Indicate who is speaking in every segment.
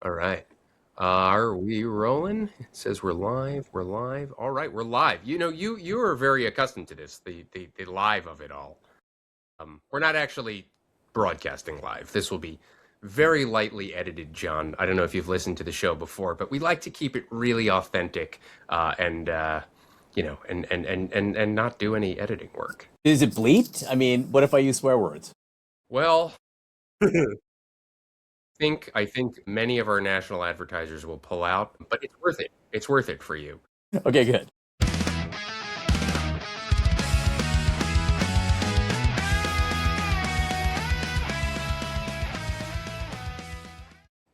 Speaker 1: All right. Are we rolling? It says we're live. We're live. All right, we're live. You are very accustomed to this, the live of it all. We're not actually broadcasting live. This will be very lightly edited, John. I don't know if you've listened to the show before, but we like to keep it really authentic, and not do any editing work.
Speaker 2: Is it bleeped? I mean, what if I use swear words?
Speaker 1: Well, I think many of our national advertisers will pull out, but it's worth it. It's worth it for you.
Speaker 2: Okay, good.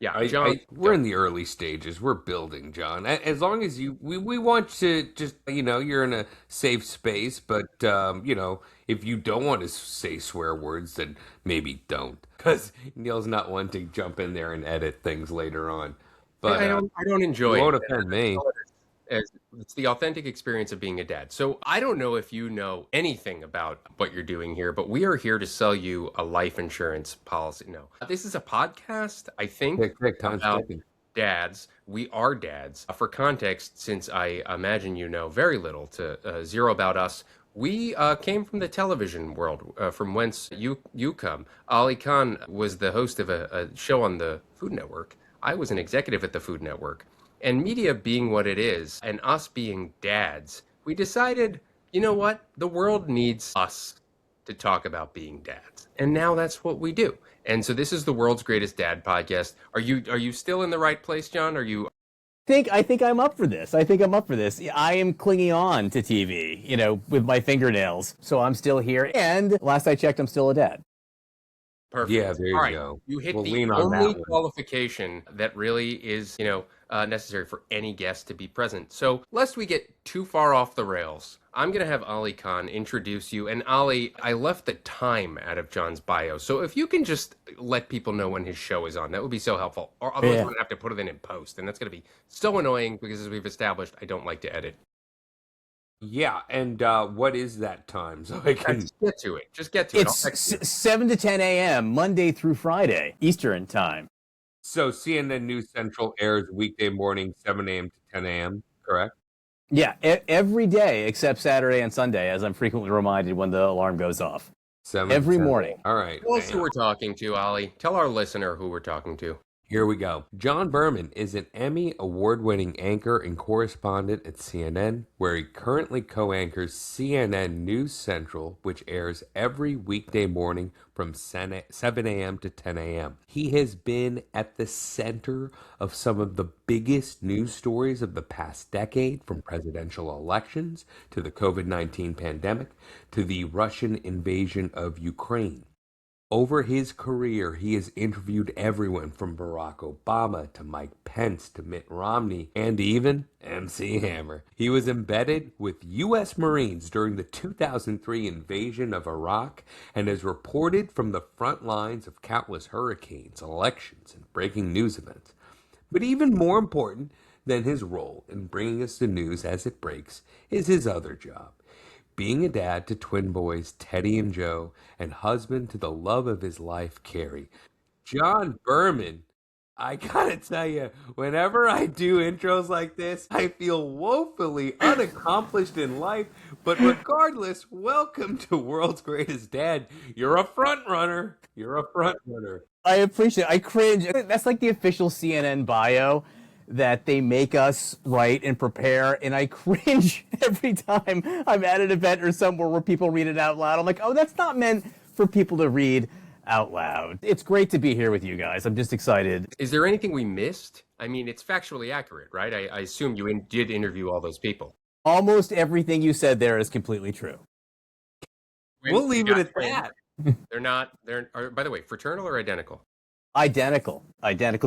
Speaker 1: Yeah, John.
Speaker 3: We're in the early stages. We're building, John. As long as we want to just, you're in a safe space. But, if you don't want to say swear words, then maybe don't. Because Neil's not one to jump in there and edit things later on. But
Speaker 1: I don't enjoy
Speaker 3: it.
Speaker 1: It
Speaker 3: Won't offend me.
Speaker 1: It's the authentic experience of being a dad. So I don't know if you know anything about what you're doing here, but we are here to sell you a life insurance policy. No, this is a podcast, I think, about dads. We are dads. For context, since I imagine you know very little to zero about us, we came from the television world, from whence you come. Ali Khan was the host of a show on the Food Network. I was an executive at the Food Network. And media being what it is, and us being dads, we decided, you know what? The world needs us to talk about being dads. And now that's what we do. And so this is the world's greatest dad podcast. Are you still in the right place, John?
Speaker 2: I think I'm up for this. I am clinging on to TV, with my fingernails. So I'm still here. And last I checked, I'm still a dad.
Speaker 1: Perfect.
Speaker 3: Yeah, there you go.
Speaker 1: You hit the only qualification that really is, necessary for any guest to be present. So lest we get too far off the rails, I'm going to have Ali Khan introduce you. And Ali, I left the time out of John's bio. So if you can just let people know when his show is on, that would be so helpful. Or otherwise we're going to have to put it in post. And that's going to be so annoying because, as we've established, I don't like to edit.
Speaker 3: Yeah, and what is that time? So I can
Speaker 1: Just get to it.
Speaker 2: It's 7 to 10 a.m., Monday through Friday, Eastern time.
Speaker 3: So CNN News Central airs weekday morning, 7 a.m. to 10 a.m., correct?
Speaker 2: Yeah, every day except Saturday and Sunday, as I'm frequently reminded when the alarm goes off. Every morning.
Speaker 3: All right.
Speaker 1: Tell us who we're talking to, Ali. Tell our listener who we're talking to.
Speaker 3: Here we go. John Berman is an Emmy award-winning anchor and correspondent at CNN, where he currently co-anchors CNN News Central, which airs every weekday morning from 7 a.m. to 10 a.m. He has been at the center of some of the biggest news stories of the past decade, from presidential elections to the COVID-19 pandemic to the Russian invasion of Ukraine. Over his career, he has interviewed everyone from Barack Obama to Mike Pence to Mitt Romney and even MC Hammer. He was embedded with U.S. Marines during the 2003 invasion of Iraq and has reported from the front lines of countless hurricanes, elections, and breaking news events. But even more important than his role in bringing us the news as it breaks is his other job. Being a dad to twin boys, Teddy and Joe, and husband to the love of his life, Carrie. John Berman, I gotta tell you, whenever I do intros like this, I feel woefully unaccomplished in life. But regardless, welcome to World's Greatest Dad. You're a front runner.
Speaker 2: I appreciate it. I cringe. That's like the official CNN bio that they make us write and prepare, and I cringe every time I'm at an event or somewhere where people read it out loud. I'm like, oh, that's not meant for people to read out loud. It's great to be here with you guys. I'm just excited.
Speaker 1: Is there anything we missed? I mean, it's factually accurate, right? I assume you did interview all those people.
Speaker 2: Almost everything you said there is completely true.
Speaker 3: We'll leave it at that.
Speaker 1: By the way, fraternal or identical?
Speaker 2: Identical.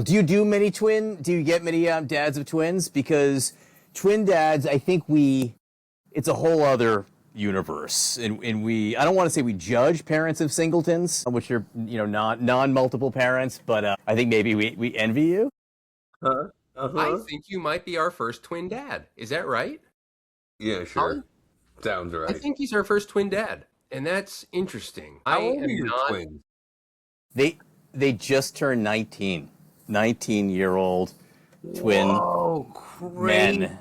Speaker 2: Do you get many dads of twins? Because twin dads, I think it's a whole other universe. And I don't want to say we judge parents of singletons, which are, non-multiple parents, but I think maybe we envy you.
Speaker 1: I think you might be our first twin dad. Is that right?
Speaker 3: Yeah, sure. Sounds right.
Speaker 1: I think he's our first twin dad. And that's interesting.
Speaker 3: How old are your twins?
Speaker 2: They just turned 19. 19-year-old twin
Speaker 3: Whoa, crazy,
Speaker 2: men.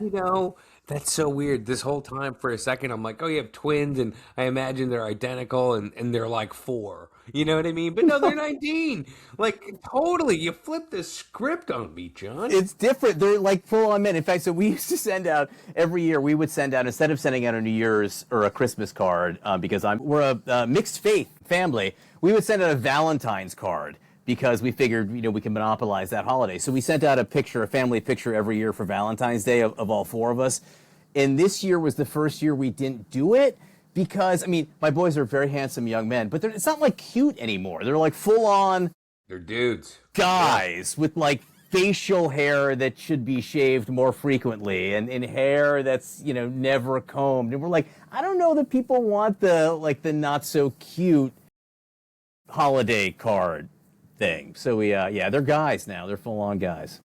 Speaker 3: That's so weird. This whole time for a second, I'm like, oh, you have twins, and I imagine they're identical and they're like 4. You know what I mean? But no, they're 19. Like, totally. You flipped the script on me, John.
Speaker 2: It's different. They're like full-on men. In fact, so we used to send out every year. We would send out, instead of sending out a New Year's or a Christmas card, because we're a mixed faith family. We would send out a Valentine's card because we figured we can monopolize that holiday. So we sent out a family picture every year for Valentine's Day of all 4 of us. And this year was the first year we didn't do it because my boys are very handsome young men, but it's not like cute anymore. They're like full-on
Speaker 3: They're dudes.
Speaker 2: guys with like facial hair that should be shaved more frequently and hair that's never combed. And we're like, I don't know that people want the not so cute holiday card thing. So they're guys now. They're full on guys.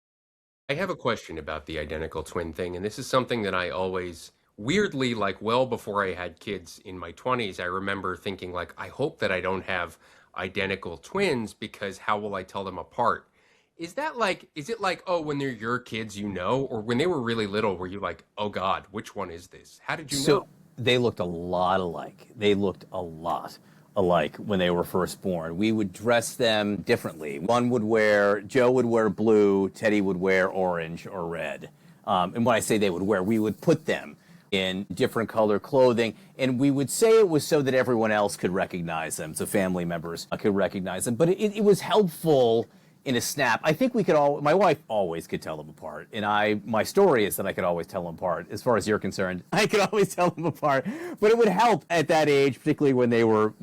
Speaker 1: I have a question about the identical twin thing, and this is something that I always weirdly, like well before I had kids in my 20s, I remember thinking like, I hope that I don't have identical twins because how will I tell them apart? Is it like, oh, when they're your kids, or when they were really little, were you like, oh God, which one is this? How did you know?
Speaker 2: So they looked a lot alike. They looked a lot alike when they were first born. We would dress them differently. Joe would wear blue, Teddy would wear orange or red. And when I say they would wear, we would put them in different color clothing, and we would say it was so that everyone else could recognize them, so family members could recognize them. But it was helpful in a snap. I think my wife always could tell them apart. And my story is that I could always tell them apart. As far as you're concerned, I could always tell them apart. But it would help at that age, particularly when they were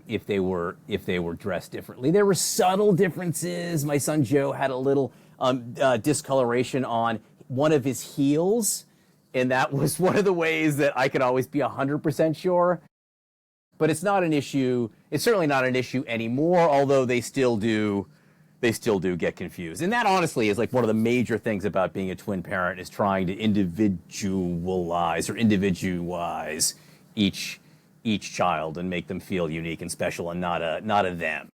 Speaker 2: if they were dressed differently. There were subtle differences. My son Joe had a little discoloration on one of his heels, and that was one of the ways that I could always be 100% sure. But it's not an issue. It's certainly not an issue anymore, although they still do get confused. And that honestly is like one of the major things about being a twin parent, is trying to individualize each child and make them feel unique and special and not a them.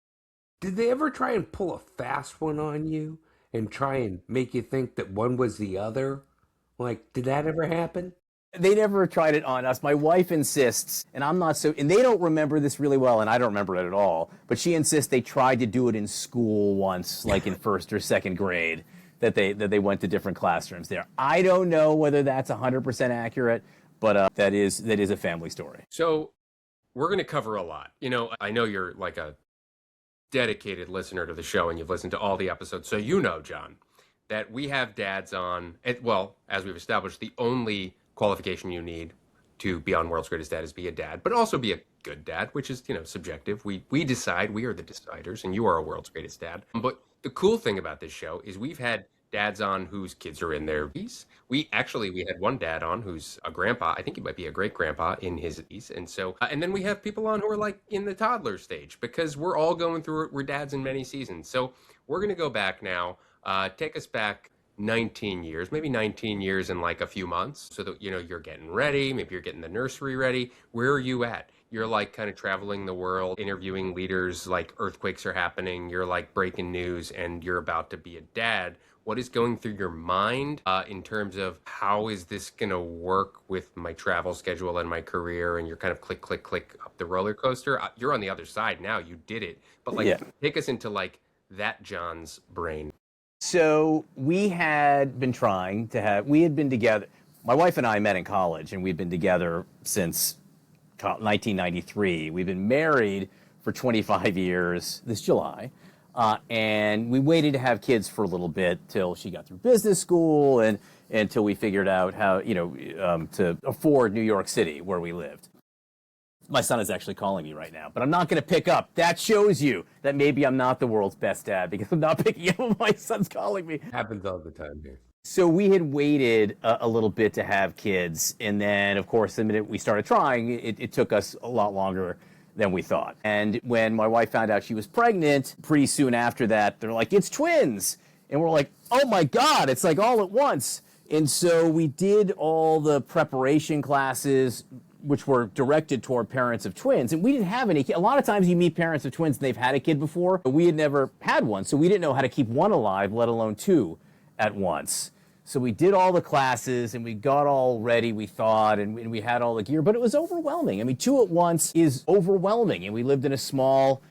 Speaker 3: Did they ever try and pull a fast one on you and try and make you think that one was the other? Like, did that ever happen?
Speaker 2: They never tried it on us. My wife insists, and and they don't remember this really well, and I don't remember it at all, but she insists they tried to do it in school once, like in first or second grade, that they went to different classrooms there. I don't know whether that's 100% accurate, but that is a family story.
Speaker 1: So we're going to cover a lot. I know you're like a dedicated listener to the show, and you've listened to all the episodes. So John, that we have dads on, well, as we've established, the only qualification you need to be on World's Greatest Dad is be a dad, but also be a good dad, which is, subjective. We decide, we are the deciders, and you are a World's Greatest Dad. But the cool thing about this show is we've had dads on whose kids are in their 80s. We had one dad on who's a grandpa. I think he might be a great grandpa in his 80s. And so, and then we have people on who are like in the toddler stage, because we're all going through it. We're dads in many seasons. So we're going to go back now, take us back 19 years, maybe 19 years in like a few months, so that, you're getting ready. Maybe you're getting the nursery ready. Where are you at? You're like kind of traveling the world, interviewing leaders, like earthquakes are happening. You're like breaking news, and you're about to be a dad. What is going through your mind in terms of how is this going to work with my travel schedule and my career? And you're kind of click, click, click up the roller coaster. You're on the other side now. You did it. But take us into like that John's brain.
Speaker 2: So we had been together. My wife and I met in college, and we've been together since 1993. We've been married for 25 years this July. And we waited to have kids for a little bit till she got through business school and until we figured out how, to afford New York City, where we lived. My son is actually calling me right now, but I'm not going to pick up. That shows you that maybe I'm not the world's best dad, because I'm not picking up when my son's calling me.
Speaker 3: Happens all the time here.
Speaker 2: So we had waited a little bit to have kids. And then, of course, the minute we started trying, it took us a lot longer than we thought. And when my wife found out she was pregnant, pretty soon after that, they're like, it's twins. And we're like, oh my God, it's like all at once. And so we did all the preparation classes, which were directed toward parents of twins. And we didn't have any. A lot of times you meet parents of twins and they've had a kid before, but we had never had one. So we didn't know how to keep one alive, let alone two at once. So we did all the classes and we got all ready, we thought, and we had all the gear, but it was overwhelming. I mean, two at once is overwhelming. And we lived in a small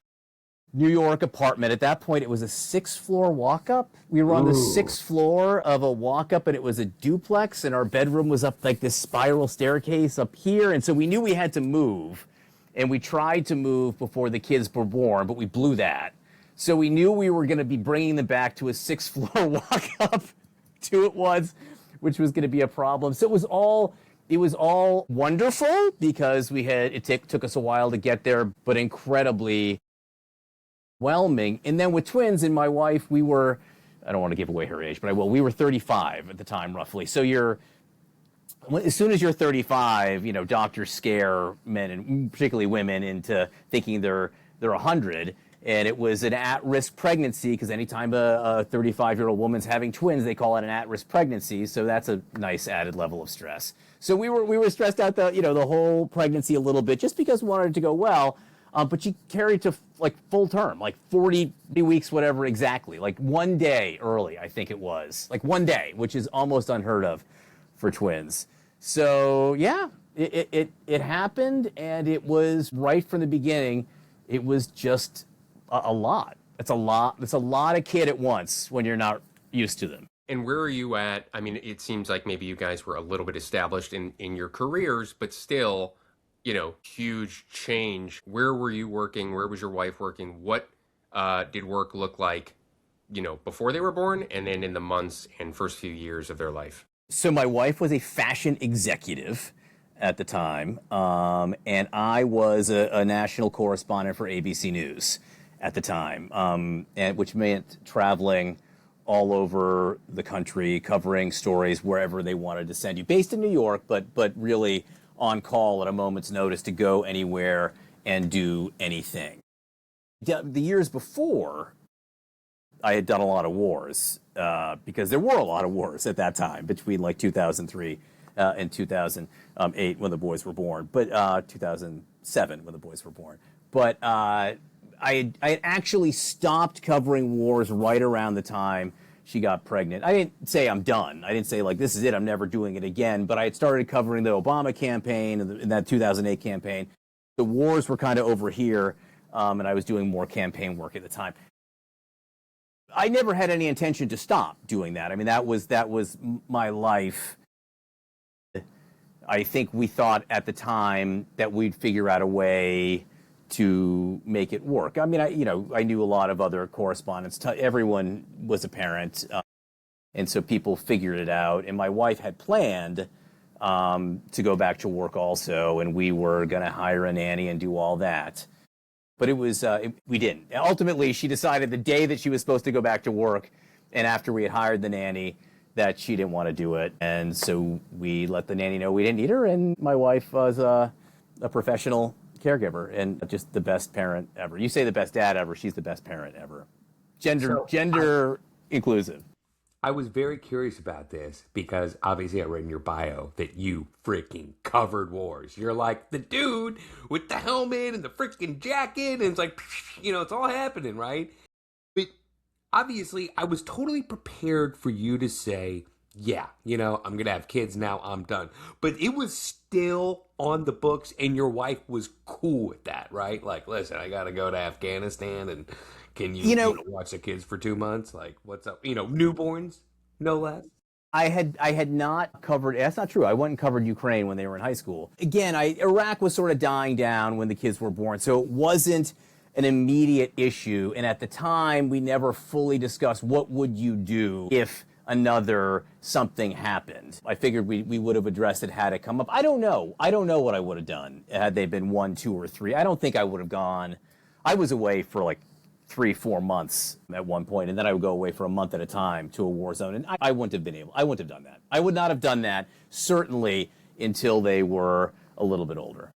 Speaker 2: New York apartment. At that point, it was a 6th-floor walk-up. We were on the 6th floor of a walk-up, and it was a duplex, and our bedroom was up like this spiral staircase up here. And so we knew we had to move, and we tried to move before the kids were born, but we blew that. So we knew we were going to be bringing them back to a 6th-floor walk-up, two at once, which was going to be a problem. So it was all wonderful because it took us a while to get there, but incredibly overwhelming. And then with twins and my wife, I don't want to give away her age, but I will. We were 35 at the time, roughly. So as soon as you're 35, doctors scare men and particularly women into thinking they're 100. And it was an at-risk pregnancy because anytime a 35-year-old woman's having twins, they call it an at-risk pregnancy. So that's a nice added level of stress. So we were stressed out the whole pregnancy a little bit just because we wanted it to go well. But she carried to like full term, like 40 weeks, whatever exactly, like 1 day early, I think it was. Like 1 day, which is almost unheard of for twins. So yeah, it happened, and it was right from the beginning. It was just a lot. It's a lot of kid at once when you're not used to them.
Speaker 1: And where are you at? I mean, it seems like maybe you guys were a little bit established in your careers, but still, huge change. Where were you working? Where was your wife working? What did work look like, before they were born and then in the months and first few years of their life?
Speaker 2: So my wife was a fashion executive at the time, and I was a national correspondent for ABC News at the time, and which meant traveling all over the country, covering stories wherever they wanted to send you. Based in New York, but really on call at a moment's notice to go anywhere and do anything. The years before, I had done a lot of wars because there were a lot of wars at that time between like 2003 and 2008 when the boys were born, but 2007 when the boys were born. But I had actually stopped covering wars right around the time she got pregnant. I didn't say I'm done. I didn't say like this is it, I'm never doing it again. But I had started covering the Obama campaign and that 2008 campaign. The wars were kind of over here, and I was doing more campaign work at the time. I never had any intention to stop doing that. I mean, that was my life. I think we thought at the time that we'd figure out a way to make it work. I mean, I knew a lot of other correspondents. Everyone was a parent, and so people figured it out. And my wife had planned to go back to work also, and we were going to hire a nanny and do all that. But we didn't. Ultimately, she decided the day that she was supposed to go back to work, and after we had hired the nanny, that she didn't want to do it. And so we let the nanny know we didn't need her, and my wife was a professional caregiver and just the best parent ever. You say the best dad ever, she's the best parent ever. Gender inclusive.
Speaker 3: I was very curious about this because obviously I read in your bio that you freaking covered wars. You're like the dude with the helmet and the freaking jacket, and it's like, it's all happening, right? But obviously I was totally prepared for you to say, yeah, I'm going to have kids now, I'm done. But it was still on the books, and your wife was cool with that, right? Like, listen, I got to go to Afghanistan, and can you, watch the kids for 2 months? Like, what's up? Newborns, no less.
Speaker 2: I had not covered, that's not true. I went and covered Ukraine when they were in high school. Again, Iraq was sort of dying down when the kids were born, so it wasn't an immediate issue. And at the time, we never fully discussed what would you do if another something happened. I figured we would have addressed it had it come up. I don't know what I would have done had they been 1, 2, or 3. I don't think I would have gone. I was away for like 3-4 months at one point, and then I would go away for a month at a time to a war zone, and I wouldn't have done that. I would not have done that, certainly until they were a little bit older.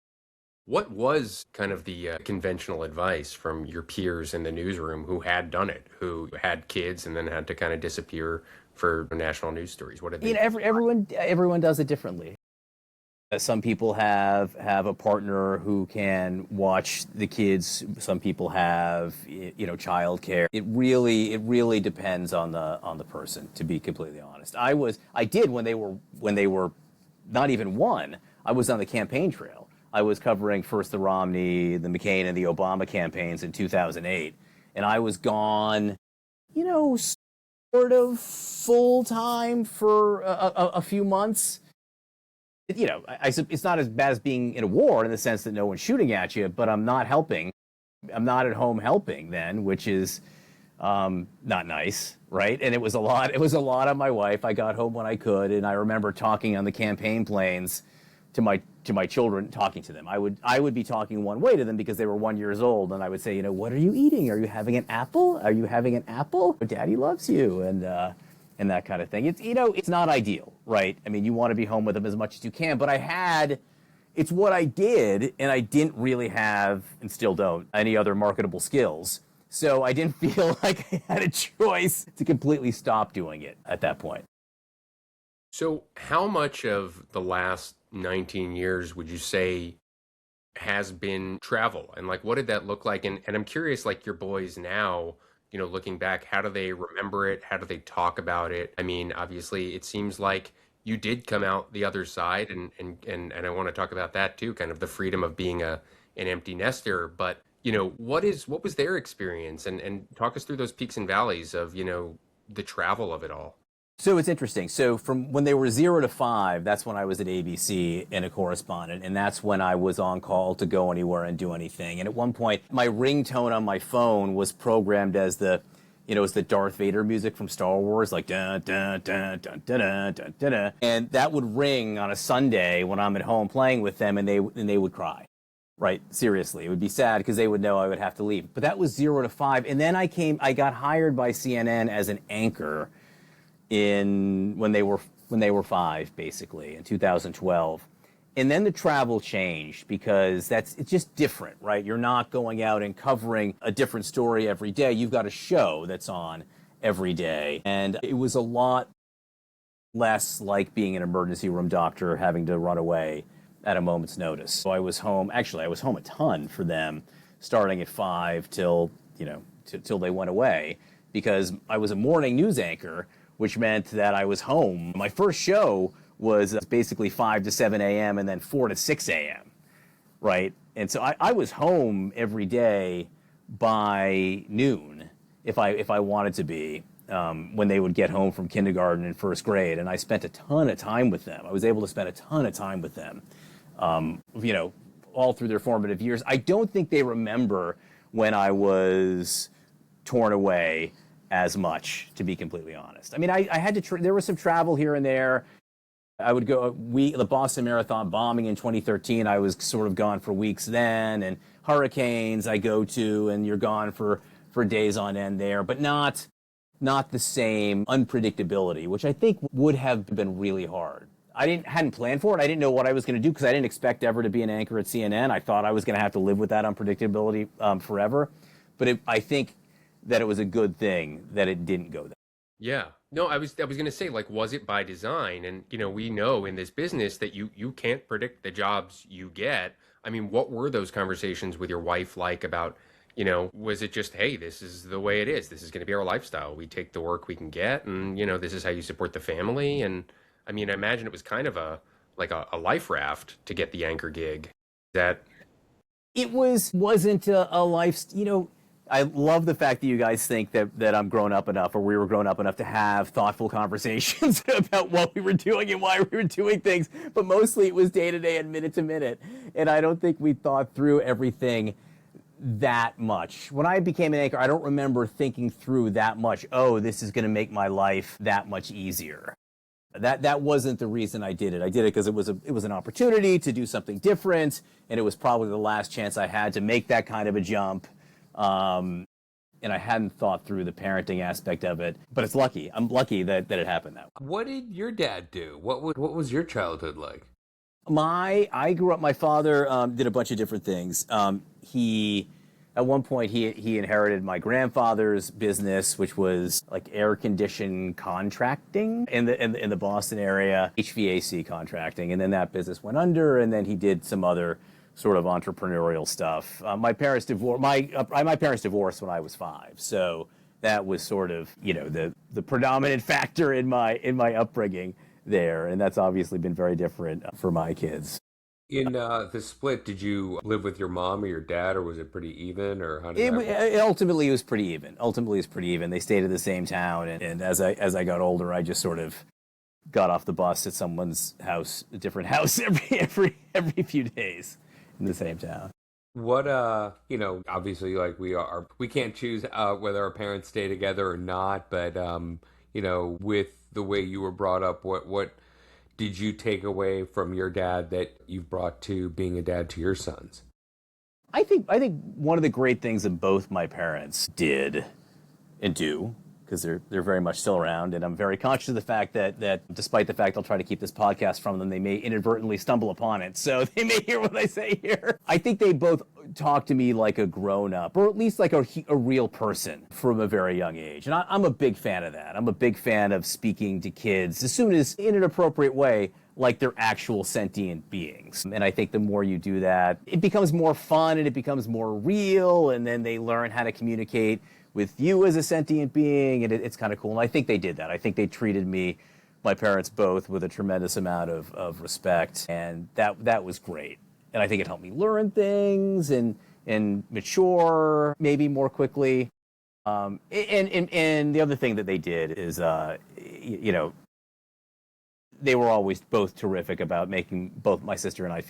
Speaker 1: What was kind of the conventional advice from your peers in the newsroom who had done it, who had kids and then had to kind of disappear for national news stories? What did they?
Speaker 2: Everyone does it differently. Some people have a partner who can watch the kids. Some people have, childcare. It really depends on the person, to be completely honest. I did when they were not even one. I was on the campaign trail. I was covering first the Romney, the McCain, and the Obama campaigns in 2008, and I was gone, sort of full time for a few months. It's not as bad as being in a war in the sense that no one's shooting at you, but I'm not helping. I'm not at home helping then, which is not nice, right? And it was a lot. It was a lot on my wife. I got home when I could, and I remember talking on the campaign planes to my children, talking to them. I would be talking one way to them because they were 1 year old, and I would say, what are you eating? Are you having an apple? Are you having an apple? Daddy loves you, and that kind of thing. It's not ideal, right? I mean, you want to be home with them as much as you can, but it's what I did, and I didn't really have, and still don't, any other marketable skills. So I didn't feel like I had a choice to completely stop doing it at that point.
Speaker 1: So how much of the last 19 years would you say has been travel? And like, what did that look like? And I'm curious, like your boys now, looking back, how do they remember it? How do they talk about it? I mean, obviously it seems like you did come out the other side, and I want to talk about that too, kind of the freedom of being an empty nester. But, what was their experience? And talk us through those peaks and valleys of, the travel of it all.
Speaker 2: So it's interesting. So from when they were 0 to 5, that's when I was at ABC and a correspondent, and that's when I was on call to go anywhere and do anything. And at one point, my ringtone on my phone was programmed as the Darth Vader music from Star Wars, like dun dun dun dun dun dun dun dun, dun. And that would ring on a Sunday when I'm at home playing with them, and they would cry. Right, seriously, it would be sad because they would know I would have to leave. But that was 0 to 5, and then I got hired by CNN as an anchor when they were 5, basically, in 2012. And then the travel changed because it's just different, right? You're not going out and covering a different story every day. You've got a show that's on every day. And it was a lot less like being an emergency room doctor having to run away at a moment's notice. So I was home a ton for them, starting at 5 till they went away, because I was a morning news anchor, which meant that I was home. My first show was basically 5 to 7 a.m. and then 4 to 6 a.m., right? And so I was home every day by noon if I wanted to be, when they would get home from kindergarten and first grade. And I spent a ton of time with them. I was able to spend a ton of time with them, all through their formative years. I don't think they remember when I was torn away as much, to be completely honest. I mean, I had to, there was some travel here and there. I would go, the Boston Marathon bombing in 2013, I was sort of gone for weeks then, and hurricanes I go to, and you're gone for days on end there, but not the same unpredictability, which I think would have been really hard. I hadn't planned for it. I didn't know what I was going to do because I didn't expect ever to be an anchor at CNN. I thought I was going to have to live with that unpredictability forever. But I think that it was a good thing that it didn't go there.
Speaker 1: Yeah. No, I was going to say, like, was it by design? And, we know in this business that you can't predict the jobs you get. I mean, what were those conversations with your wife like about, was it just, hey, this is the way it is. This is going to be our lifestyle. We take the work we can get, and, this is how you support the family. And I mean, I imagine it was kind of a life raft to get the anchor gig.
Speaker 2: It wasn't a life, I love the fact that you guys think that I'm grown up enough, or we were grown up enough to have thoughtful conversations about what we were doing and why we were doing things. But mostly it was day to day and minute to minute. And I don't think we thought through everything that much. When I became an anchor, I don't remember thinking through that much, oh, this is going to make my life that much easier. That wasn't the reason I did it. I did it because it was an opportunity to do something different, and it was probably the last chance I had to make that kind of a jump. And I hadn't thought through the parenting aspect of it, but it's lucky. I'm lucky that it happened that way.
Speaker 3: What did your dad do? What was your childhood like?
Speaker 2: I grew up, my father did a bunch of different things. He At one point, he inherited my grandfather's business, which was like air condition contracting in the Boston area, HVAC contracting, and then that business went under, and then he did some other sort of entrepreneurial stuff. My parents divorced when I was 5, so that was sort of the predominant factor in my upbringing there, and that's obviously been very different for my kids.
Speaker 3: In the split, did you live with your mom or your dad, or was it pretty even, or how did that work?
Speaker 2: Ultimately, it was pretty even. They stayed in the same town, and as I got older, I just sort of got off the bus at someone's house, a different house every few days in the same town.
Speaker 3: What obviously, like we can't choose whether our parents stay together or not, but with the way you were brought up, what did you take away from your dad that you've brought to being a dad to your sons?
Speaker 2: I think one of the great things that both my parents did and do, because they're very much still around, and I'm very conscious of the fact that despite the fact I'll try to keep this podcast from them, they may inadvertently stumble upon it, so they may hear what I say here. I think they both talk to me like a grown-up, or at least like a real person from a very young age, and I'm a big fan of that. I'm a big fan of speaking to kids as soon as, in an appropriate way, like they're actual sentient beings. And I think the more you do that, it becomes more fun and it becomes more real, and then they learn how to communicate with you as a sentient being, and it's kind of cool. And I think they did that. I think they treated my parents both, with a tremendous amount of respect, and that was great. And I think it helped me learn things and mature maybe more quickly. And the other thing that they did is, they were always both terrific about making both my sister and my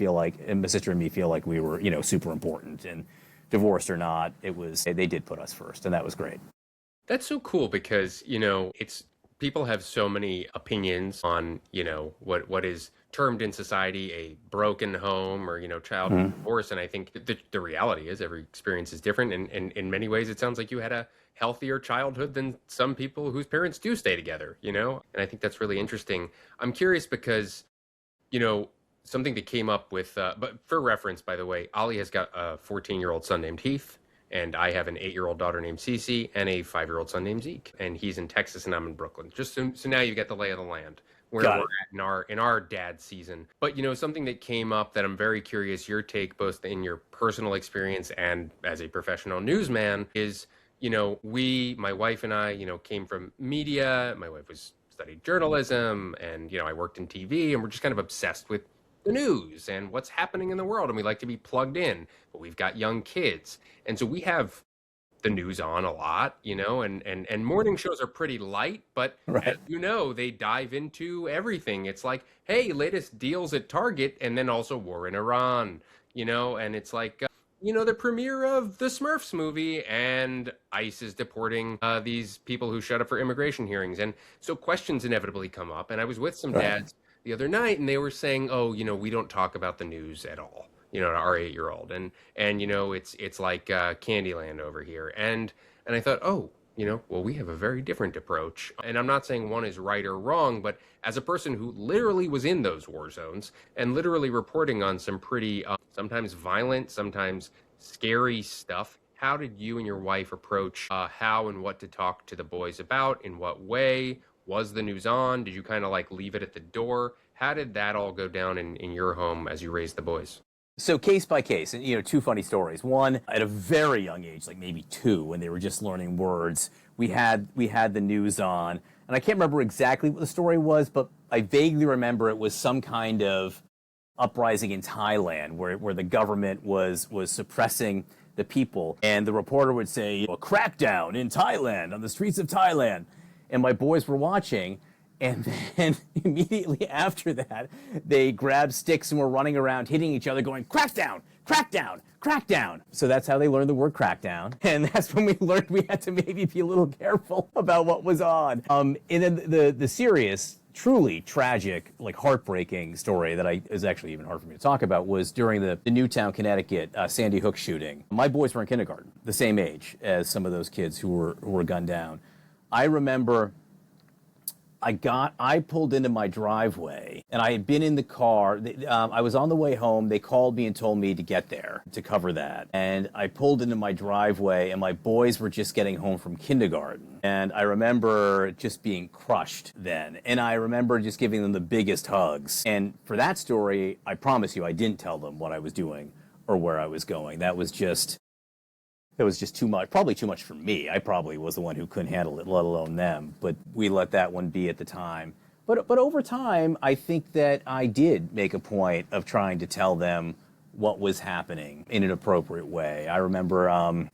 Speaker 2: sister and me feel like we were, super important. And divorced or not, they did put us first, and that was great.
Speaker 1: That's so cool because, it's people have so many opinions on, what is termed in society a broken home or, child divorce. And I think the reality is every experience is different. And in many ways, it sounds like you had a healthier childhood than some people whose parents do stay together, And I think that's really interesting. I'm curious because, something that came up with, but for reference, by the way, Ollie has got a 14-year-old son named Heath, and I have an 8-year-old daughter named Cece and a 5-year-old son named Zeke. And he's in Texas and I'm in Brooklyn. Just so now you get the lay of the land where we're at in our dad season. But, something that came up that I'm very curious, your take, both in your personal experience and as a professional newsman, is, my wife and I, came from media. My wife studied journalism, and, I worked in TV, and we're just kind of obsessed with the news and what's happening in the world, and we like to be plugged in, but we've got young kids, and so we have the news on a lot, and morning shows are pretty light, but
Speaker 2: right.
Speaker 1: As they dive into everything. It's like, hey, latest deals at Target, and then also war in Iran, and it's like the premiere of the Smurfs movie, and ICE is deporting these people who showed up for immigration hearings, and so questions inevitably come up. And I was with some dads the other night, and they were saying, oh, we don't talk about the news at all, to our 8-year-old. And it's like Candyland over here. And I thought, oh, well, we have a very different approach. And I'm not saying one is right or wrong, but as a person who literally was in those war zones and literally reporting on some pretty, sometimes violent, sometimes scary stuff, how did you and your wife approach how and what to talk to the boys about? In what way? Was the news on? Did you kind of like leave it at the door? How did that all go down in your home as you raised the boys?
Speaker 2: So case by case, and two funny stories. One, at a very young age, like maybe 2, when they were just learning words, we had the news on, and I can't remember exactly what the story was, but I vaguely remember it was some kind of uprising in Thailand where the government was suppressing the people, and the reporter would say, a crackdown in Thailand, on the streets of Thailand. And my boys were watching, and then immediately after that, they grabbed sticks and were running around hitting each other going, crackdown, crackdown, crackdown. So that's how they learned the word crackdown. And that's when we learned we had to maybe be a little careful about what was on. And then the serious, truly tragic, like heartbreaking story that is actually even hard for me to talk about was during the Newtown, Connecticut Sandy Hook shooting. My boys were in kindergarten, the same age as some of those kids who were gunned down. I remember I pulled into my driveway and I had been in the car. I was on the way home. They called me and told me to get there to cover that. And I pulled into my driveway and my boys were just getting home from kindergarten. And I remember just being crushed then. And I remember just giving them the biggest hugs. And for that story, I promise you, I didn't tell them what I was doing or where I was going. It was just too much, probably too much for me. I probably was the one who couldn't handle it, let alone them. But we let that one be at the time. But over time, I think that I did make a point of trying to tell them what was happening in an appropriate way. I remember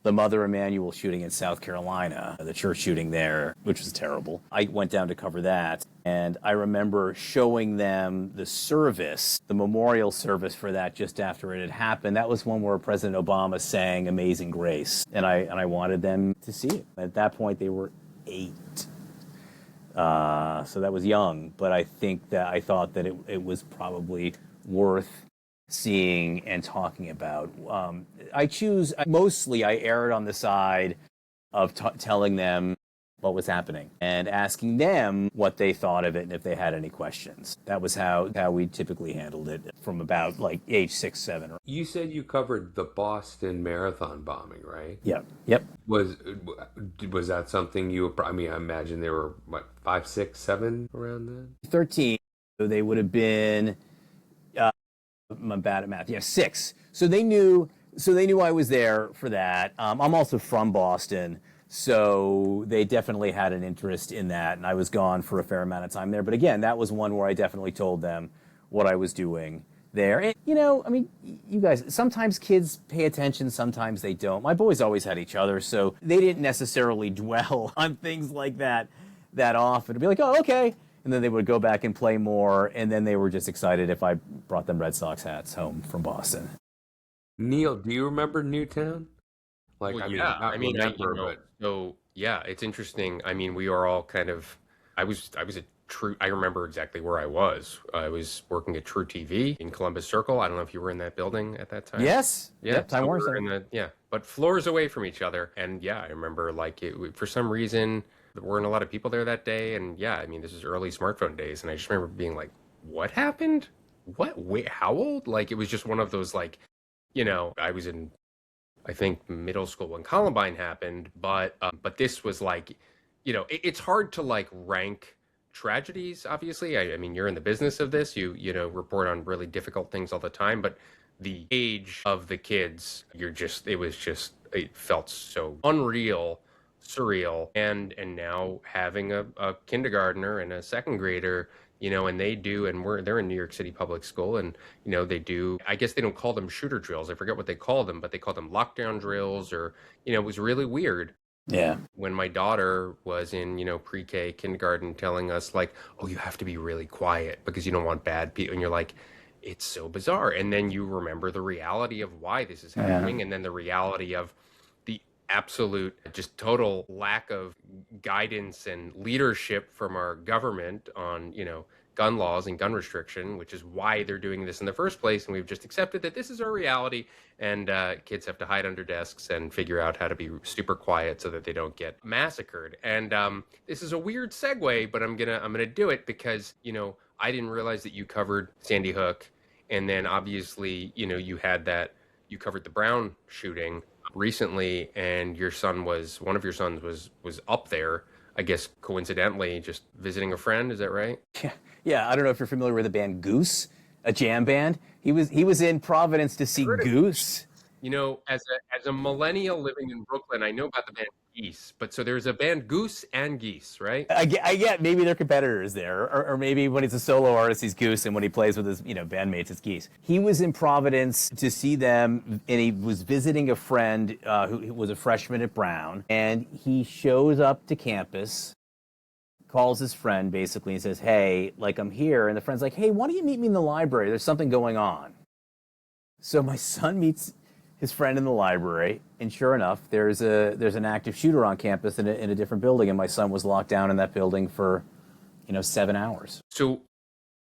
Speaker 2: the Mother Emanuel shooting in South Carolina, the church shooting there, which was terrible. I went down to cover that, and I remember showing them the service, the memorial service for that just after it had happened. That was one where President Obama sang Amazing Grace, and I wanted them to see it. At that point, they were 8. So that was young, but I thought that it was probably worth seeing and talking about. I erred on the side of telling them what was happening and asking them what they thought of it and if they had any questions. That was how we typically handled it from about like age 6, 7.
Speaker 3: You said you covered the Boston Marathon bombing, right?
Speaker 2: Yeah. Yep.
Speaker 3: Was that something you were, I mean, I imagine they were, what, 5, 6, 7 around then?
Speaker 2: 13. So they would have been, I'm bad at math. Yeah, 6. So they knew I was there for that. I'm also from Boston, so they definitely had an interest in that, and I was gone for a fair amount of time there. But again, that was one where I definitely told them what I was doing there. And, I mean, you guys, sometimes kids pay attention, sometimes they don't. My boys always had each other, so they didn't necessarily dwell on things like that often. It'd be like, oh, okay. And then they would go back and play more, and then they were just excited if I brought them Red Sox hats home from Boston.
Speaker 3: Neil, do you remember Newtown?
Speaker 1: Well, so yeah, it's interesting. I mean, we are all kind of. I remember exactly where I was. I was working at True TV in Columbus Circle. I don't know if you were in that building at that time.
Speaker 2: Yes.
Speaker 1: Yeah.
Speaker 2: Yep, Time Warner.
Speaker 1: But floors away from each other. And yeah, I remember for some reason there weren't a lot of people there that day. And yeah, I mean, this is early smartphone days, and I just remember being like, "What happened? What? Wait, how old?" Like it was just one of those I was in, I think, middle school when Columbine happened, but this was like, it's hard to like rank tragedies. Obviously, I mean, you're in the business of this. You report on really difficult things all the time, but the age of the kids, it felt so unreal, surreal, and now having a kindergartner and a second grader. And they're in New York City public school, and they do. I guess they don't call them shooter drills. I forget what they call them, but they call them lockdown drills, or it was really weird.
Speaker 2: Yeah.
Speaker 1: When my daughter was in pre-K kindergarten, telling us like, oh, you have to be really quiet because you don't want bad people, and you're like, it's so bizarre. And then you remember the reality of why this is happening, and then the reality of the absolute just total lack of guidance and leadership from our government on gun laws and gun restriction, which is why they're doing this in the first place. And we've just accepted that this is our reality, and kids have to hide under desks and figure out how to be super quiet so that they don't get massacred. And this is a weird segue, but I'm gonna do it because I didn't realize that you covered Sandy Hook, and then obviously you covered the Brown shooting recently, and one of your sons was up there, I guess coincidentally, just visiting a friend. Is that right?
Speaker 2: Yeah. I don't know if you're familiar with the band Goose, a jam band. He was in Providence to see Goose.
Speaker 1: As a millennial living in Brooklyn, I know about the band Geese, but so there's a band Goose and Geese, right?
Speaker 2: I get maybe they're competitors there, or maybe when he's a solo artist, he's Goose, and when he plays with his bandmates, it's Geese. He was in Providence to see them, and he was visiting a friend who was a freshman at Brown, and he shows up to campus, calls his friend basically, and says, "Hey, like I'm here," and the friend's like, "Hey, why don't you meet me in the library? There's something going on." So my son meets his friend in the library, and sure enough, there's an active shooter on campus in a different building, and my son was locked down in that building for 7 hours.
Speaker 1: So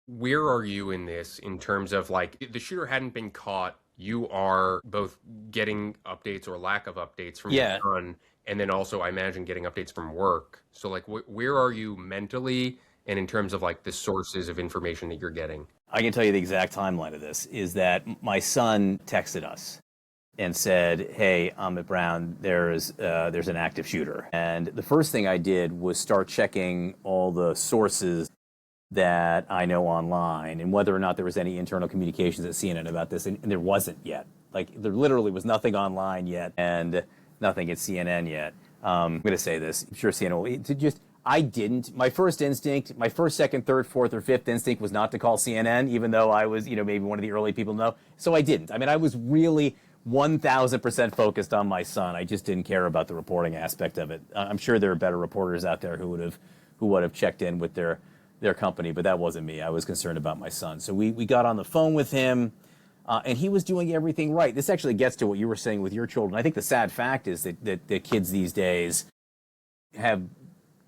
Speaker 1: where are you in this in terms of like the shooter hadn't been caught? You are both getting updates or lack of updates from your son, and then also I imagine getting updates from work. So like where are you mentally and in terms of like the sources of information that you're getting?
Speaker 2: I can tell you the exact timeline of this is that my son texted us and said, "Hey, I'm at Brown. There's an active shooter." And the first thing I did was start checking all the sources that I know online and whether or not there was any internal communications at CNN about this, and there wasn't yet. Like there literally was nothing online yet, and nothing at CNN yet. I'm going to say this. I'm sure CNN will. To just I didn't. My first instinct, my first, second, third, fourth, or fifth instinct was not to call CNN, even though I was, maybe one of the early people to know. So I didn't. I mean, I was really 1,000% focused on my son. I just didn't care about the reporting aspect of it. I'm sure there are better reporters out there who would have checked in with their company, but that wasn't me. I was concerned about my son. So we got on the phone with him, and he was doing everything right. This actually gets to what you were saying with your children. I think the sad fact is that the kids these days have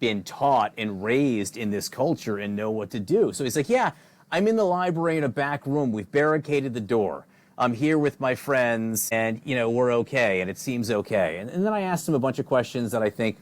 Speaker 2: been taught and raised in this culture and know what to do. So he's like, yeah, I'm in the library in a back room. We've barricaded the door. I'm here with my friends, and, we're okay, and it seems okay. And then I asked him a bunch of questions that I think,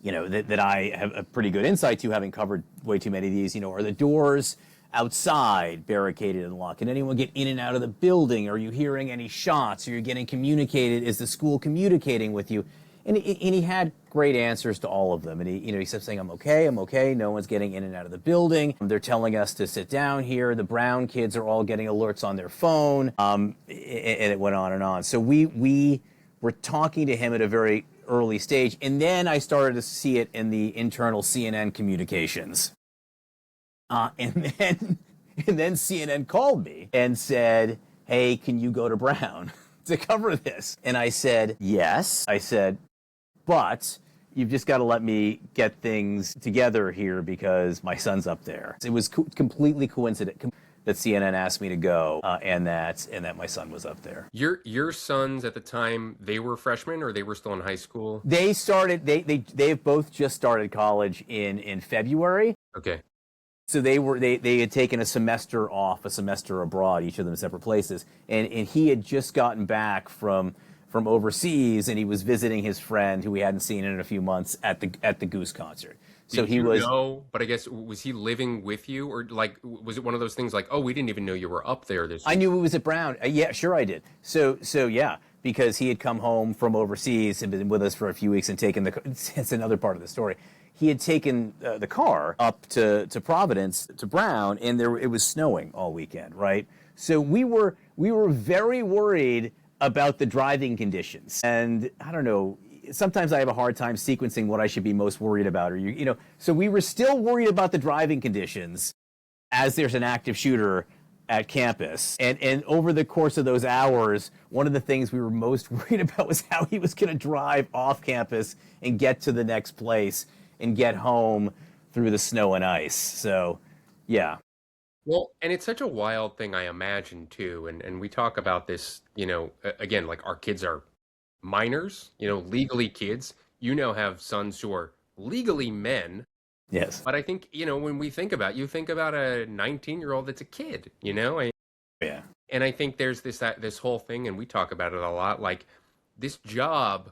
Speaker 2: that I have a pretty good insight to, having covered way too many of these. Are the doors outside barricaded and locked? Can anyone get in and out of the building? Are you hearing any shots? Are you getting communicated? Is the school communicating with you? And he had great answers to all of them. And he kept saying, I'm okay. No one's getting in and out of the building. They're telling us to sit down here. The Brown kids are all getting alerts on their phone. And it went on and on. So we were talking to him at a very early stage. And then I started to see it in the internal CNN communications. And then CNN called me and said, hey, can you go to Brown to cover this? And I said, yes. I said, but you've just got to let me get things together here because my son's up there. It was completely coincident that CNN asked me to go, and that my son was up there.
Speaker 1: Your sons at the time, they were freshmen or they were still in high school?
Speaker 2: They've both just started college in February.
Speaker 1: Okay.
Speaker 2: So they had taken a semester off, a semester abroad, each of them separate places, and he had just gotten back from overseas, and he was visiting his friend who we hadn't seen in a few months at the Goose concert. So
Speaker 1: but I guess, was he living with you, or like, was it one of those things like, oh, we didn't even know you were up there this week?
Speaker 2: I knew he was at Brown. Yeah, sure I did. So yeah, because he had come home from overseas and been with us for a few weeks and taken it's another part of the story. He had taken the car up to Providence, to Brown, and it was snowing all weekend, right? So we were very worried about the driving conditions. And I don't know, sometimes I have a hard time sequencing what I should be most worried about. So we were still worried about the driving conditions as there's an active shooter at campus. And over the course of those hours, one of the things we were most worried about was how he was going to drive off campus and get to the next place and get home through the snow and ice. So, yeah.
Speaker 1: Well, and it's such a wild thing, I imagine, too. And we talk about this, again, like our kids are minors, legally kids. You now have sons who are legally men.
Speaker 2: Yes.
Speaker 1: But I think, when we think about, you think about a 19-year-old that's a kid,
Speaker 2: Yeah.
Speaker 1: And I think there's this whole thing, and we talk about it a lot, like this job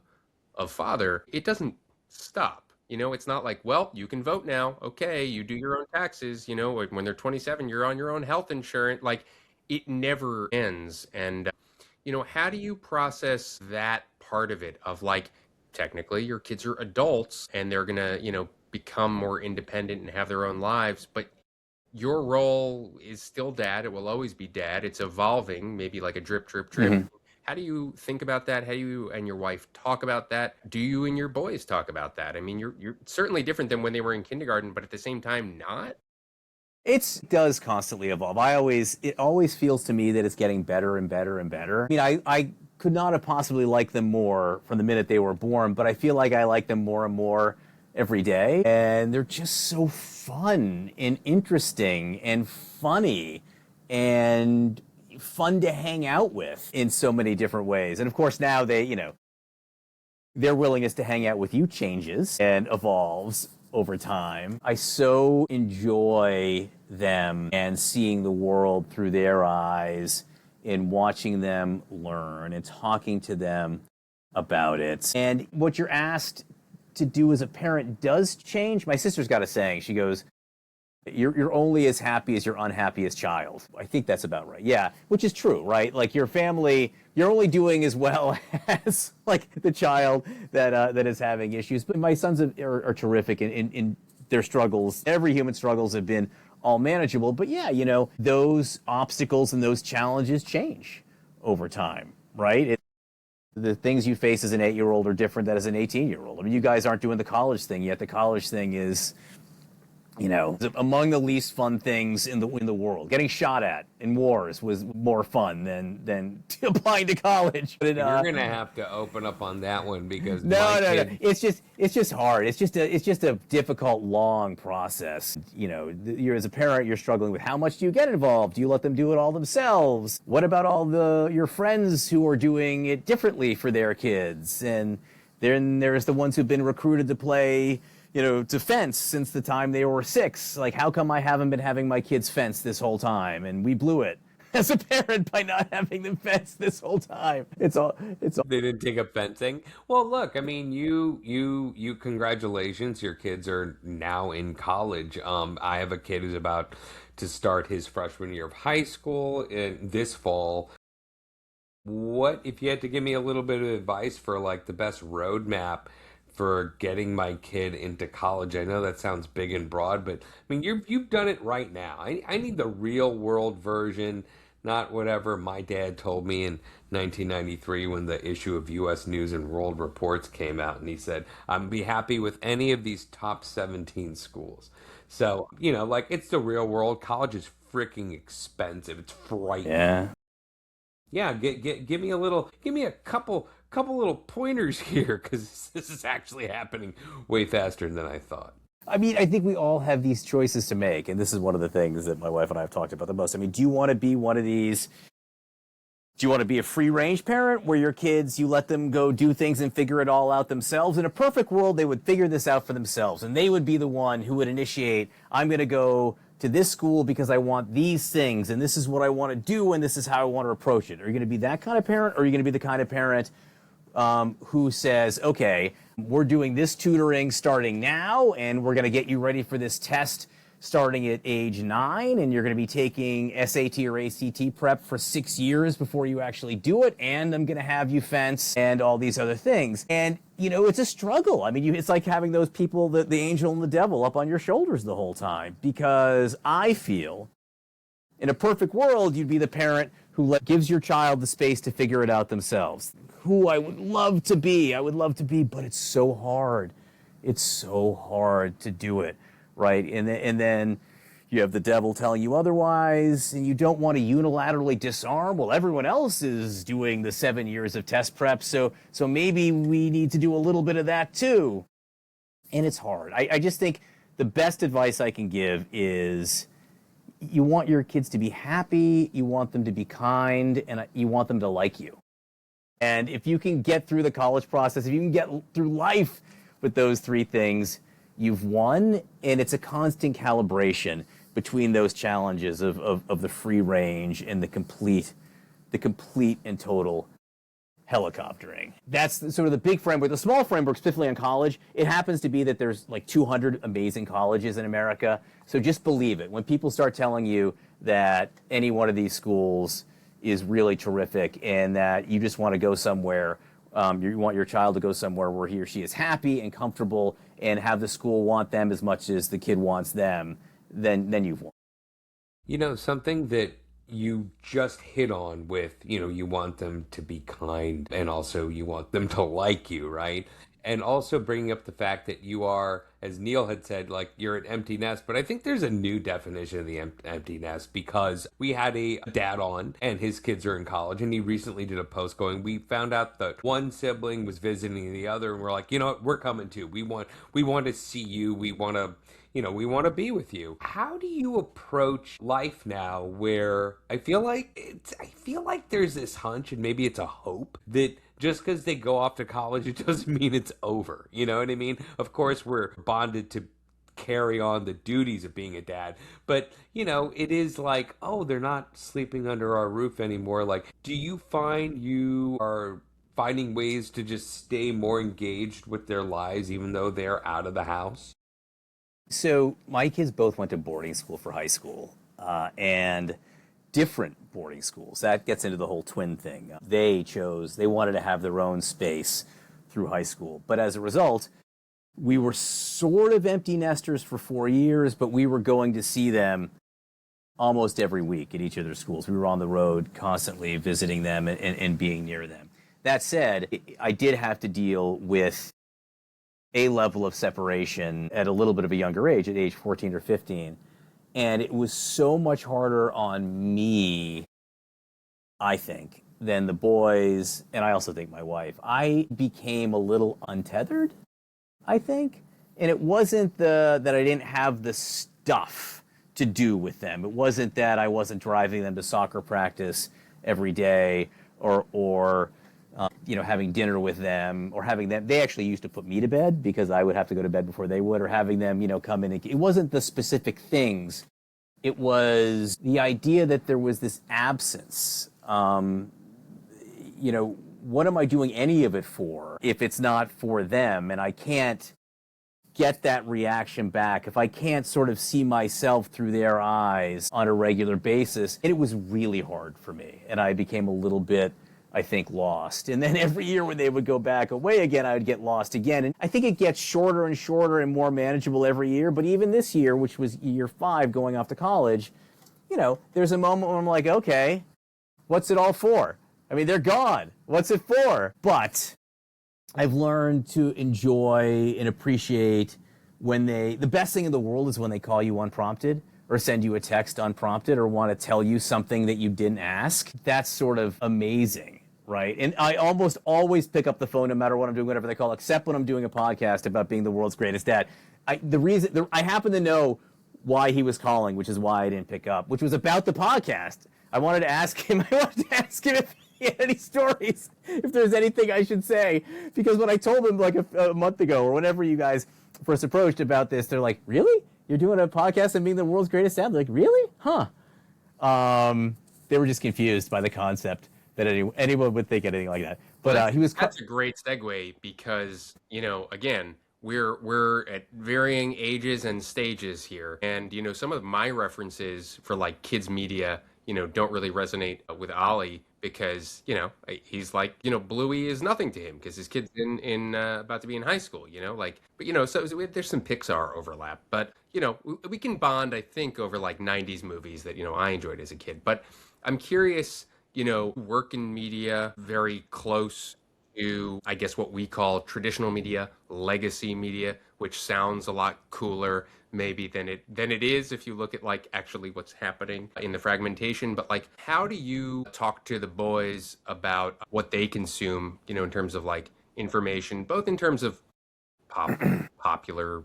Speaker 1: of father, it doesn't stop. It's not like, well, you can vote now. Okay, you do your own taxes. When they're 27, you're on your own health insurance. Like, it never ends. And, how do you process that part of it of like, technically your kids are adults and they're going to, become more independent and have their own lives. But your role is still dad. It will always be dad. It's evolving, maybe like a drip.
Speaker 2: Mm-hmm.
Speaker 1: How do you think about that? How do you and your wife talk about that? Do you and your boys talk about that? I mean, you're certainly different than when they were in kindergarten, but at the same time, not.
Speaker 2: It does constantly evolve. It always feels to me that it's getting better and better and better. I mean, I could not have possibly liked them more from the minute they were born, but I feel like I like them more and more every day. And they're just so fun and interesting and funny and fun to hang out with in so many different ways. And of course now their willingness to hang out with you changes and evolves over time. I so enjoy them and seeing the world through their eyes and watching them learn and talking to them about it. And what you're asked to do as a parent does change. My sister's got a saying. She goes, You're only as happy as your unhappiest child. I think that's about right. Yeah, which is true, right? Like your family, you're only doing as well as like the child that is having issues. But my sons are terrific in their struggles. Every human struggles have been all manageable. But yeah, those obstacles and those challenges change over time, right? The things you face as an 8-year-old are different than as an 18-year-old. I mean, you guys aren't doing the college thing yet. The college thing is among the least fun things in the world. Getting shot at in wars was more fun than applying to college. But
Speaker 3: You're gonna have to open up on that one because my
Speaker 2: no.
Speaker 3: kid.
Speaker 2: It's just hard. It's just a difficult, long process. You're as a parent, you're struggling with how much do you get involved? Do you let them do it all themselves? What about all your friends who are doing it differently for their kids? And then there's the ones who've been recruited to play to fence since the time they were 6. Like, how come I haven't been having my kids fence this whole time? And we blew it as a parent by not having them fence this whole time. It's all.
Speaker 3: They didn't take up fencing. Well, look, I mean, you. Congratulations, your kids are now in college. I have a kid who's about to start his freshman year of high school in this fall. What if you had to give me a little bit of advice for like the best roadmap for getting my kid into college? I know that sounds big and broad, but I mean you've done it right now. I need the real world version, not whatever my dad told me in 1993 when the issue of U.S. News and World Reports came out, and he said, "I'm be happy with any of these top 17 schools." So like it's the real world. College is freaking expensive. It's frightening.
Speaker 2: Yeah.
Speaker 3: Yeah, give me a couple little pointers here because this is actually happening way faster than I thought.
Speaker 2: I mean, I think we all have these choices to make, and this is one of the things that my wife and I have talked about the most. I mean, do you want to be one of these? Do you want to be a free range parent where your kids, you let them go do things and figure it all out themselves? In a perfect world, they would figure this out for themselves, and they would be the one who would initiate, I'm going to go to this school because I want these things, and this is what I want to do, and this is how I want to approach it. Are you going to be that kind of parent, or are you going to be the kind of parent who says, okay, we're doing this tutoring starting now, and we're going to get you ready for this test starting at age 9, and you're going to be taking SAT or ACT prep for 6 years before you actually do it, and I'm going to have you fence and all these other things. And, it's a struggle. I mean, it's like having those people, the angel and the devil up on your shoulders the whole time, because I feel in a perfect world, you'd be the parent who gives your child the space to figure it out themselves. Who I would love to be, but it's so hard. It's so hard to do it, right? And then you have the devil telling you otherwise, and you don't want to unilaterally disarm. Well, everyone else is doing the 7 years of test prep, so maybe we need to do a little bit of that too. And it's hard. I just think the best advice I can give is you want your kids to be happy, you want them to be kind, and you want them to like you. And if you can get through the college process, if you can get through life with those 3 things, you've won. And it's a constant calibration between those challenges of the free range and the complete and total helicoptering. That's sort of the big framework. The small framework, specifically on college, it happens to be that there's like 200 amazing colleges in America. So just believe it. When people start telling you that any one of these schools is really terrific and that you just want to go somewhere, you want your child to go somewhere where he or she is happy and comfortable and have the school want them as much as the kid wants them, then you've won.
Speaker 3: Something that you just hit on with, you want them to be kind and also you want them to like you, right? And also bringing up the fact that you are, as Neil had said, like you're an empty nest. But I think there's a new definition of the empty nest because we had a dad on and his kids are in college and he recently did a post going, we found out that one sibling was visiting the other and we're like, you know what, we're coming too. We want to see you. We want to be with you. How do you approach life now where I feel like there's this hunch and maybe it's a hope that just because they go off to college, it doesn't mean it's over. You know what I mean? Of course, we're bonded to carry on the duties of being a dad. But, it is like, oh, they're not sleeping under our roof anymore. Like, do you find you are finding ways to just stay more engaged with their lives even though they're out of the house?
Speaker 2: So my kids both went to boarding school for high school, and different boarding schools. That gets into the whole twin thing. They wanted to have their own space through high school. But as a result, we were sort of empty nesters for 4 years, but we were going to see them almost every week at each of their schools. We were on the road constantly visiting them and being near them. That said, I did have to deal with a level of separation at a little bit of a younger age, at age 14 or 15. And it was so much harder on me, I think, than the boys, and I also think my wife. I became a little untethered, I think. And it wasn't that I didn't have the stuff to do with them. It wasn't that I wasn't driving them to soccer practice every day or having dinner with them, or having them. They actually used to put me to bed because I would have to go to bed before they would, or having them, come in. It wasn't the specific things. It was the idea that there was this absence. What am I doing any of it for if it's not for them? And I can't get that reaction back if I can't sort of see myself through their eyes on a regular basis. And it was really hard for me. And I became a little bit, I think, lost. And then every year when they would go back away again, I would get lost again. And I think it gets shorter and shorter and more manageable every year. But even this year, which was year 5 going off to college, there's a moment where I'm like, okay, what's it all for? I mean, they're gone. What's it for? But I've learned to enjoy and appreciate the best thing in the world is when they call you unprompted, or send you a text unprompted, or want to tell you something that you didn't ask. That's sort of amazing, right? And I almost always pick up the phone no matter what I'm doing, whatever they call, except when I'm doing a podcast about being the world's greatest dad. I happen to know why he was calling, which is why I didn't pick up, which was about the podcast. I wanted to ask him if he had any stories, if there's anything I should say. Because when I told him like a month ago, or whenever you guys first approached about this, they're like, really? You're doing a podcast and being the world's greatest dad? They're like, really? Huh. They were just confused by the concept that anyone would think anything like that. But he was.
Speaker 1: That's a great segue because, again, we're at varying ages and stages here. And, some of my references for like kids media, don't really resonate with Ollie because, he's like, Bluey is nothing to him because his kid's in about to be in high school, so there's some Pixar overlap, but, we can bond, I think, over like 90s movies that, I enjoyed as a kid. But I'm curious, work in media, very close to, I guess, what we call traditional media, legacy media, which sounds a lot cooler maybe than it is if you look at like actually what's happening in the fragmentation. But like, how do you talk to the boys about what they consume, in terms of like information, both in terms of popular,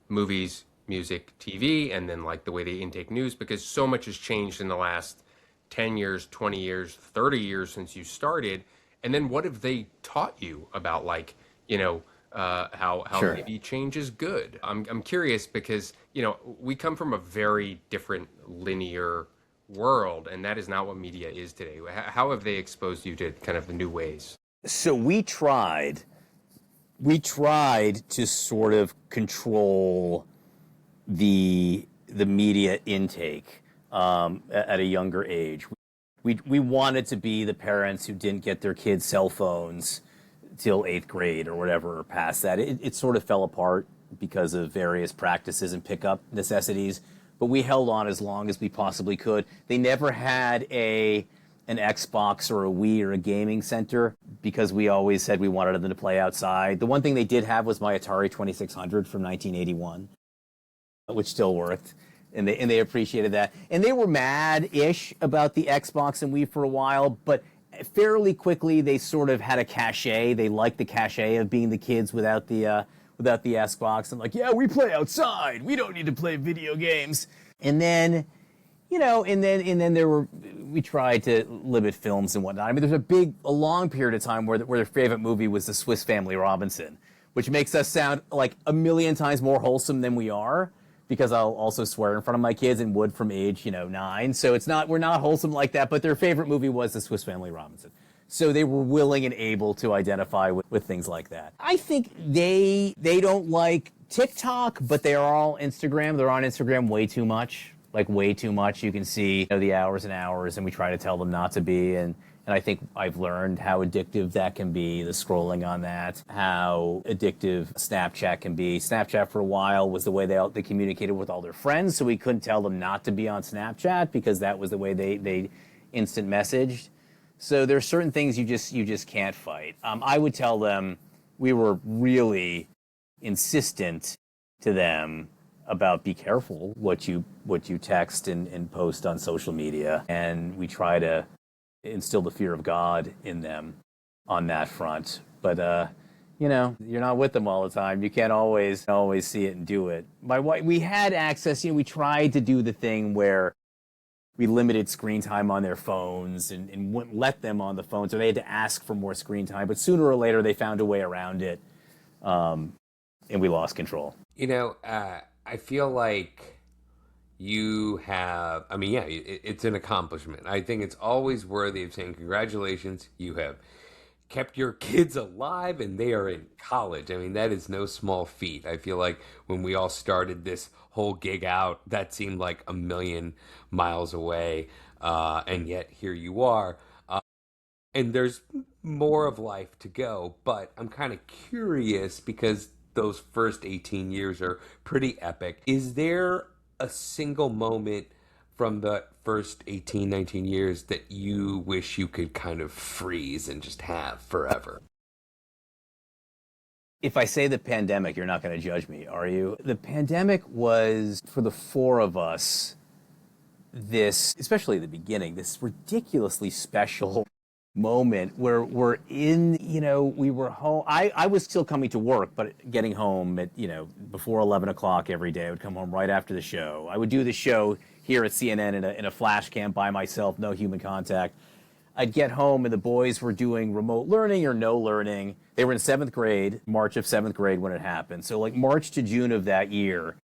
Speaker 1: movies, music, TV, and then like the way they intake news, because so much has changed in the last 10 years, 20 years, 30 years since you started. And then what have they taught you about like, how
Speaker 2: Sure.
Speaker 1: maybe change is good? I'm curious because, we come from a very different linear world, and that is not what media is today. How have they exposed you to kind of the new ways?
Speaker 2: So we tried to sort of control the media intake at a younger age. We wanted to be the parents who didn't get their kids cell phones till 8th grade or whatever, or past that. It sort of fell apart because of various practices and pickup necessities, but we held on as long as we possibly could. They never had an Xbox or a Wii or a gaming center because we always said we wanted them to play outside. The one thing they did have was my Atari 2600 from 1981, which still worked. And they appreciated that. And they were mad-ish about the Xbox and Wii for a while, but fairly quickly they sort of had a cachet. They liked the cachet of being the kids without the Xbox. And like, yeah, we play outside. We don't need to play video games. And then, and then we tried to limit films and whatnot. I mean, there's a long period of time where their favorite movie was The Swiss Family Robinson, which makes us sound like a million times more wholesome than we are, because I'll also swear in front of my kids and would from age, 9. So we're not wholesome like that, but their favorite movie was The Swiss Family Robinson. So they were willing and able to identify with things like that. I think they don't like TikTok, but they are all Instagram. They're on Instagram way too much, like way too much. You can see, the hours and hours, and we try to tell them not to be. And I think I've learned how addictive that can be, the scrolling on that, how addictive Snapchat can be. Snapchat for a while was the way they communicated with all their friends, so we couldn't tell them not to be on Snapchat because that was the way they instant messaged. So there's certain things you just can't fight. I would tell them, we were really insistent to them about be careful what you text and post on social media, and we try to instill the fear of God in them on that front. But you're not with them all the time. You can't always see it and do it. My wife, we had access. We tried to do the thing where we limited screen time on their phones and wouldn't let them on the phone, so they had to ask for more screen time. But sooner or later, they found a way around it, and we lost control.
Speaker 3: I feel like you have, I mean, yeah, it's an accomplishment. I think it's always worthy of saying congratulations. You have kept your kids alive and they are in college. I mean, that is no small feat. I feel like when we all started this whole gig out, that seemed like a million miles away. And yet here you are. And there's more of life to go. But I'm kind of curious because those first 18 years are pretty epic. Is there a single moment from the first 18, 19 years that you wish you could kind of freeze and just have forever?
Speaker 2: If I say the pandemic, you're not going to judge me, are you? The pandemic was, for the four of us, this, especially at the beginning, this ridiculously special moment where we're in, we were home. I was still coming to work, but getting home at, before 11 o'clock every day. I would come home right after the show. I would do the show here at CNN in a flash cam by myself, no human contact. I'd get home and the boys were doing remote learning or no learning. They were in seventh grade, March of seventh grade when it happened. So like March to June of that year,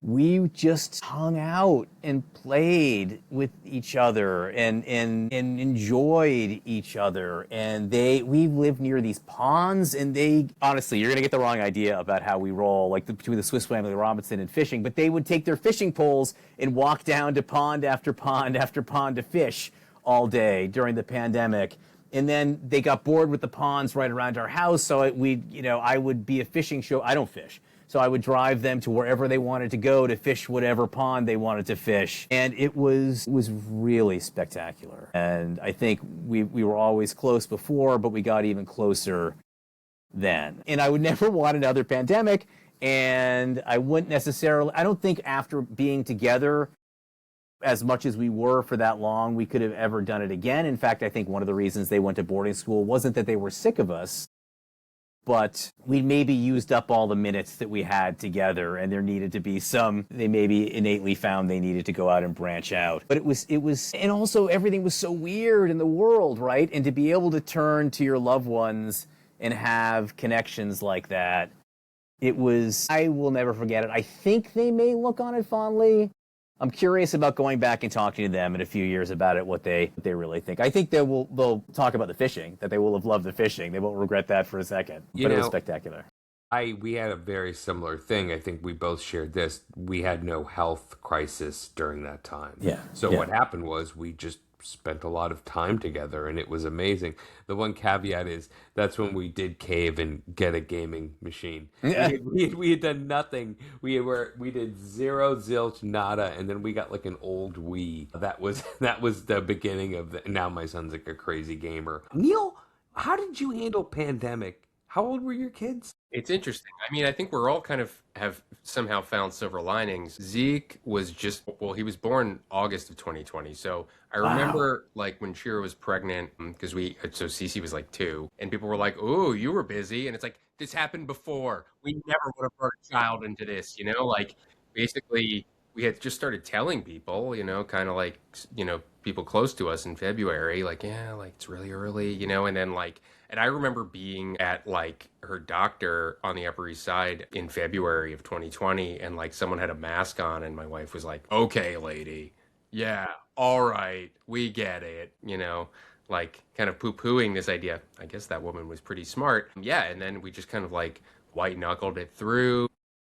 Speaker 2: we just hung out and played with each other and enjoyed each other. And we lived near these ponds, and honestly, you're going to get the wrong idea about how we roll, like between the Swiss Family Robinson and fishing, but they would take their fishing poles and walk down to pond after pond after pond to fish all day during the pandemic. And then they got bored with the ponds right around our house. So I would be a fishing show. I don't fish. So I would drive them to wherever they wanted to go to fish whatever pond they wanted to fish. And it was really spectacular. And I think we were always close before, but we got even closer then. And I would never want another pandemic. And I don't think after being together as much as we were for that long, we could have ever done it again. In fact, I think one of the reasons they went to boarding school wasn't that they were sick of us, but we maybe used up all the minutes that we had together, and there needed to be they maybe innately found they needed to go out and branch out. But it was, and also everything was so weird in the world, right? And to be able to turn to your loved ones and have connections like that, I will never forget it. I think they may look on it fondly. I'm curious about going back and talking to them in a few years about it, what they really think. I think they'll talk about the fishing, that they will have loved the fishing. They won't regret that for a second. But it was spectacular.
Speaker 3: We had a very similar thing. I think we both shared this. We had no health crisis during that time.
Speaker 2: Yeah.
Speaker 3: So what happened was we just spent a lot of time together, and it was amazing. The one caveat is that's when we did cave and get a gaming machine. Yeah. We had done nothing. We did zero, zilch, nada, and then we got like an old Wii. That was the beginning of now my son's like a crazy gamer. Neil, how did you handle pandemic? How old were your kids?
Speaker 1: It's interesting. I mean, I think we're all kind of have somehow found silver linings. Zeke was he was born August of 2020. So I remember like when Shira was pregnant, because so Cece was like 2, and people were like, "Oh, you were busy." And it's like, this happened before. We never would have brought a child into this, like basically we had just started telling people, kind of like, people close to us in February, like, yeah, like it's really early, and then like, and I remember being at like her doctor on the Upper East Side in February of 2020, and like someone had a mask on, and my wife was like, "Okay, lady, yeah, all right, we get it," like kind of poo-pooing this idea. I guess that woman was pretty smart. Yeah, and then we just kind of like white knuckled it through.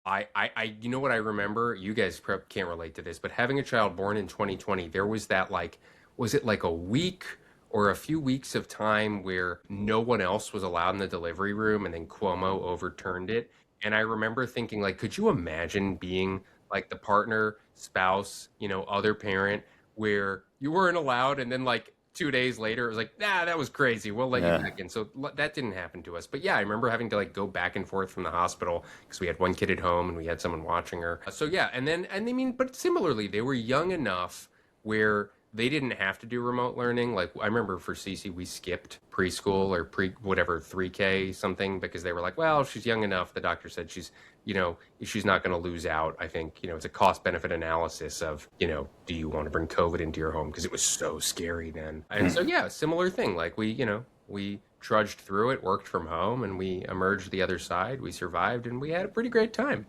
Speaker 1: You know what I remember? You guys can't relate to this, but having a child born in 2020, there was that like, was it like a week or a few weeks of time where no one else was allowed in the delivery room and then Cuomo overturned it? And I remember thinking, like, could you imagine being like the partner, spouse, other parent where you weren't allowed and then like 2 days later it was like, nah, that was crazy, we'll let you
Speaker 2: Yeah.
Speaker 1: back in. So that didn't happen to us. But yeah, I remember having to like go back and forth from the hospital because we had one kid at home and we had someone watching her. So yeah, and I mean, but similarly, they were young enough where they didn't have to do remote learning. Like I remember for Cece, we skipped preschool or whatever 3K something because they were like, well, she's young enough. The doctor said she's not going to lose out. I think, it's a cost benefit analysis of, do you want to bring COVID into your home? Because it was so scary then. And so, yeah, similar thing. Like we trudged through it, worked from home, and we emerged the other side. We survived and we had a pretty great time.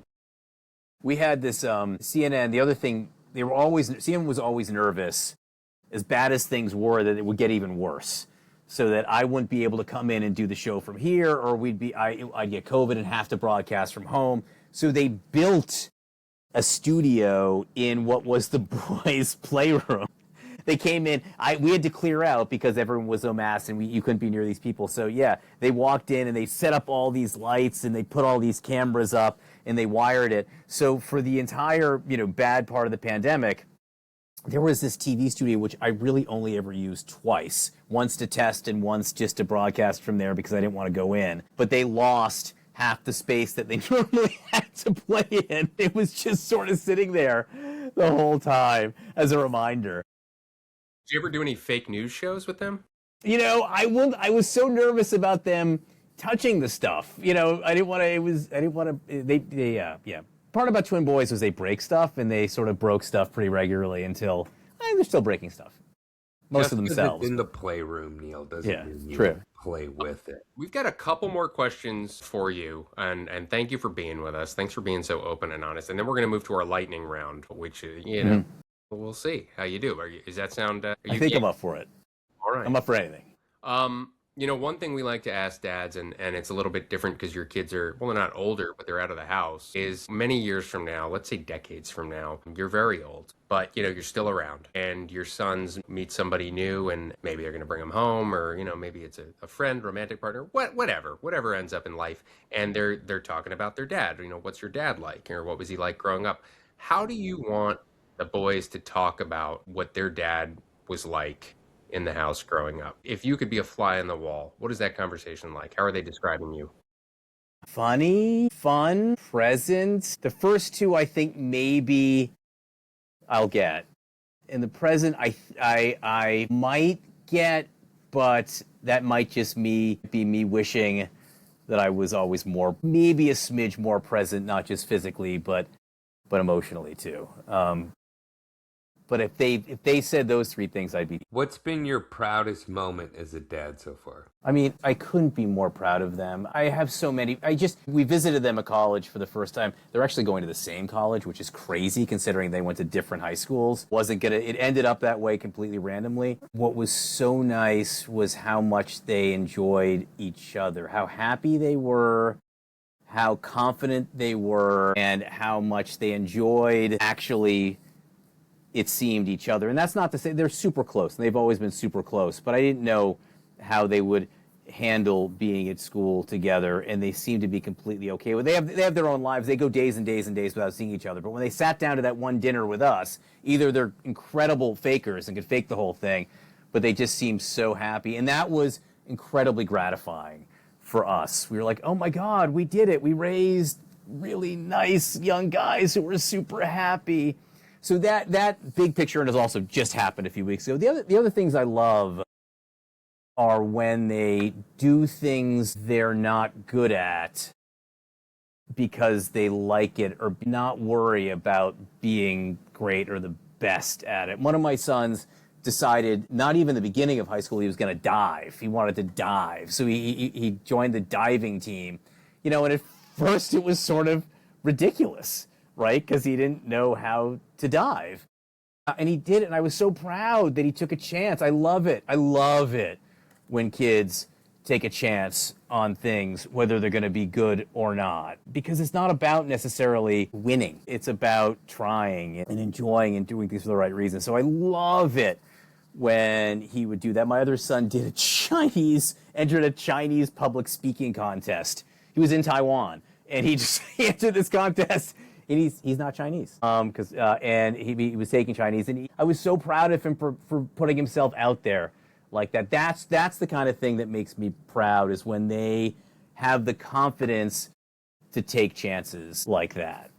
Speaker 2: We had this CNN. The other thing, CNN was always nervous, as bad as things were, that it would get even worse, so that I wouldn't be able to come in and do the show from here, or I'd get COVID and have to broadcast from home. So they built a studio in what was the boys' playroom. They came in. We had to clear out because everyone was so masked and you couldn't be near these people. So yeah, they walked in and they set up all these lights and they put all these cameras up and they wired it. So for the entire bad part of the pandemic, there was this TV studio which I really only ever used twice. Once to test and once just to broadcast from there because I didn't want to go in. But they lost half the space that they normally had to play in. It was just sort of sitting there the whole time as a reminder.
Speaker 1: Did you ever do any fake news shows with them?
Speaker 2: I was so nervous about them touching the stuff. I didn't want to. Yeah. Part about Twin Boys was they break stuff, and they sort of broke stuff pretty regularly until they're still breaking stuff. Most
Speaker 3: Just
Speaker 2: of
Speaker 3: 'cause
Speaker 2: themselves.
Speaker 3: It's in the playroom, Neil, doesn't mean you
Speaker 2: true.
Speaker 3: play with it.
Speaker 1: We've got a couple more questions for you, and thank you for being with us. Thanks for being so open and honest. And then we're going to move to our lightning round, which we'll see how you do. Does that sound?
Speaker 2: I think I'm up for it.
Speaker 1: All right.
Speaker 2: I'm up for anything.
Speaker 1: One thing we like to ask dads, and it's a little bit different because your kids are, well, they're not older, but they're out of the house, is many years from now, let's say decades from now, you're very old, but, you're still around, and your sons meet somebody new, and maybe they're going to bring them home, or, maybe it's a friend, romantic partner, whatever ends up in life, and they're talking about their dad. What's your dad like, or what was he like growing up? How do you want the boys to talk about what their dad was like in the house growing up? If you could be a fly on the wall, what is that conversation like? How are they describing you?
Speaker 2: Funny, fun, present. The first two, I think maybe I'll get. In the present, I might get, but that might just be me wishing that I was always maybe a smidge more present, not just physically, but emotionally too. But if they said those three things, I'd be.
Speaker 3: What's been your proudest moment as a dad so far?
Speaker 2: I mean, I couldn't be more proud of them. I have so many. We visited them at college for the first time. They're actually going to the same college, which is crazy considering they went to different high schools. It ended up that way completely randomly. What was so nice was how much they enjoyed each other, how happy they were, how confident they were, and how much they enjoyed actually, it seemed, each other. And that's not to say they're super close, and they've always been super close, but I didn't know how they would handle being at school together, and they seem to be completely okay with it. They have their own lives. They go days and days and days without seeing each other. But when they sat down to that one dinner with us, either they're incredible fakers and could fake the whole thing, but they just seemed so happy. And that was incredibly gratifying for us. We were like, oh my God, we did it. We raised really nice young guys who were super happy. So that big picture has also just happened a few weeks ago. The other things I love are when they do things they're not good at because they like it, or not worry about being great or the best at it. One of my sons decided, not even the beginning of high school, he was going to dive. He wanted to dive. So he joined the diving team. And at first it was sort of ridiculous, right? Because he didn't know how to dive. And he did it, and I was so proud that he took a chance. I love it when kids take a chance on things, whether they're going to be good or not. Because it's not about necessarily winning. It's about trying and enjoying and doing things for the right reason. So I love it when he would do that. My other son entered a Chinese public speaking contest. He was in Taiwan, and he just entered this contest. And he's not Chinese, and he was taking Chinese, and I was so proud of him for putting himself out there like that. That's the kind of thing that makes me proud, is when they have the confidence to take chances like that.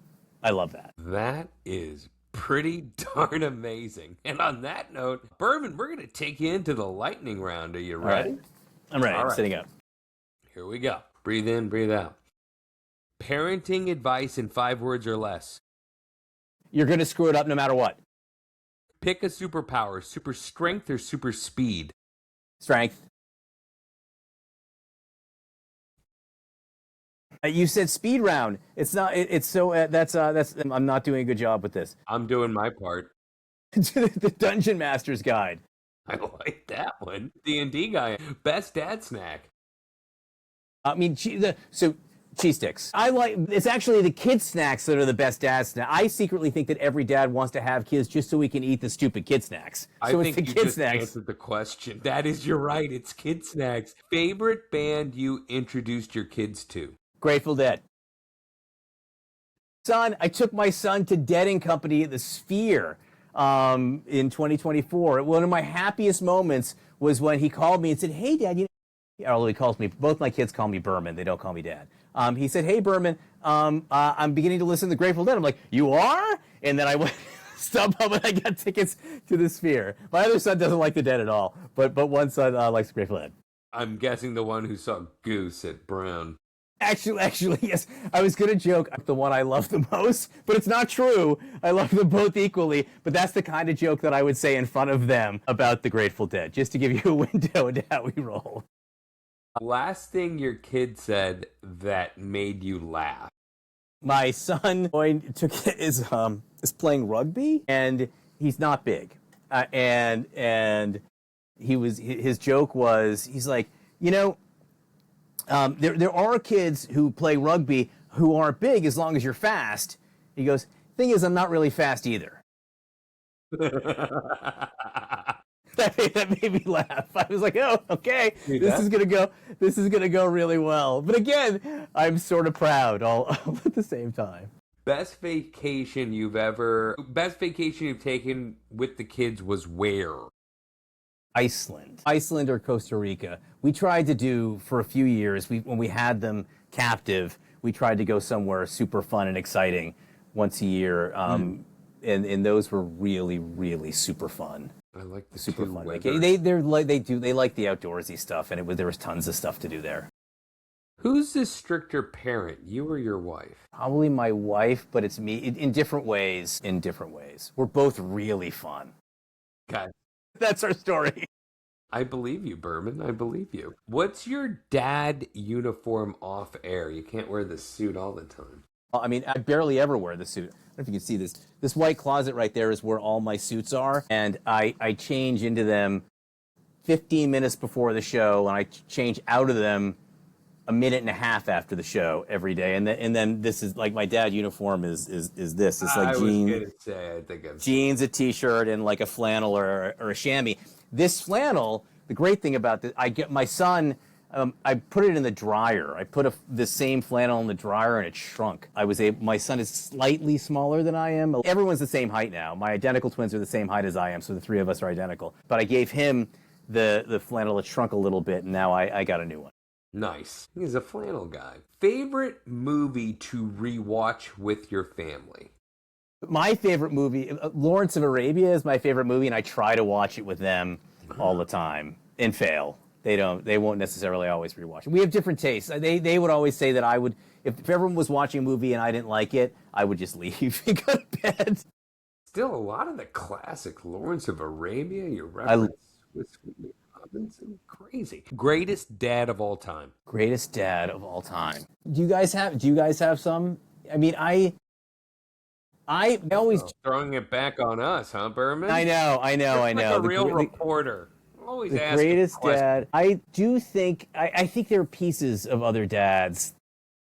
Speaker 2: I love that.
Speaker 3: That is pretty darn amazing. And on that note, Berman, we're going to take you into the lightning round. Are you ready?
Speaker 2: Right. I'm ready.
Speaker 3: All
Speaker 2: I'm
Speaker 3: right.
Speaker 2: sitting up.
Speaker 3: Here we go. Breathe in, breathe out. Parenting advice in 5 words or less.
Speaker 2: You're going to screw it up no matter what.
Speaker 3: Pick a superpower, super strength or super speed.
Speaker 2: Strength. You said speed round. It's not. It's so. That's. I'm not doing a good job with this.
Speaker 3: I'm doing my part.
Speaker 2: The Dungeon Master's Guide.
Speaker 3: I like that one. D&D guy. Best dad snack.
Speaker 2: I mean, cheese sticks. It's actually the kids' snacks that are the best dad snacks. I secretly think that every dad wants to have kids just so we can eat the stupid kid snacks. So
Speaker 3: I
Speaker 2: it's
Speaker 3: think
Speaker 2: the
Speaker 3: you
Speaker 2: kid
Speaker 3: just
Speaker 2: snacks.
Speaker 3: answered the question. You're right. It's kid snacks. Favorite band you introduced your kids to?
Speaker 2: Grateful Dead. I took my son to Dead & Company at the Sphere in 2024. One of my happiest moments was when he called me and said, "Hey, Dad," although he calls me, both my kids call me Berman. They don't call me Dad. He said, "Hey, Berman, I'm beginning to listen to Grateful Dead." I'm like, "You are?" And then I went StubHub and I got tickets to the Sphere. My other son doesn't like the Dead at all, but one son likes Grateful Dead.
Speaker 3: I'm guessing the one who saw Goose at Brown.
Speaker 2: Actually, yes. I was going to joke the one I love the most, but it's not true. I love them both equally, but that's the kind of joke that I would say in front of them about the Grateful Dead, just to give you a window into how we roll.
Speaker 3: Last thing your kid said that made you laugh.
Speaker 2: My son is playing rugby, and he's not big, and his joke was, he's like, there are kids who play rugby who aren't big as long as you're fast. He goes, "Thing is, I'm not really fast either." That made me laugh. I was like, "Oh, okay, this is gonna go really well." But again, I'm sort of proud all at the same time.
Speaker 3: Best vacation you've taken with the kids was where?
Speaker 2: Iceland or Costa Rica. We tried to do for a few years. When we had them captive, we tried to go somewhere super fun and exciting once a year, and those were really, really super fun.
Speaker 3: I like the
Speaker 2: super
Speaker 3: two
Speaker 2: fun.
Speaker 3: weathers.
Speaker 2: They like the outdoorsy stuff, and there was tons of stuff to do there.
Speaker 3: Who's the stricter parent, you or your wife?
Speaker 2: Probably my wife, but it's me in different ways. We're both really fun.
Speaker 3: God.
Speaker 2: That's our story.
Speaker 3: I believe you, Berman. I believe you. What's your dad uniform off air? You can't wear the suit all the time.
Speaker 2: I mean, I barely ever wear the suit. I don't know if you can see this. This white closet right there is where all my suits are, and I change into them 15 minutes before the show, and I change out of them a minute and a half after the show every day. And then this is like my dad uniform is this. It's like jeans, a t-shirt, and like a flannel or a chamois. This flannel, the great thing about this, my son, I put it in the dryer. I put the same flannel in the dryer and it shrunk. My son is slightly smaller than I am. Everyone's the same height now. My identical twins are the same height as I am, so the three of us are identical. But I gave him the flannel that shrunk a little bit, and now I got a new one.
Speaker 3: Nice. He's a flannel guy. Favorite movie to rewatch with your family?
Speaker 2: My favorite movie, Lawrence of Arabia is my favorite movie, and I try to watch it with them all the time and fail. They won't necessarily always rewatch it. We have different tastes. They would always say that I would, if everyone was watching a movie and I didn't like it, I would just leave and go to bed.
Speaker 3: Still a lot of the classic Lawrence of Arabia, your reference with Robinson, crazy. Greatest dad of all time.
Speaker 2: Greatest dad of all time. Do you guys have some? I mean, I always
Speaker 3: throwing it back on us, huh, Berman?
Speaker 2: I know.
Speaker 3: Like a real reporter. Always
Speaker 2: The
Speaker 3: asking
Speaker 2: greatest
Speaker 3: questions.
Speaker 2: dad. I do think, I think there are pieces of other dads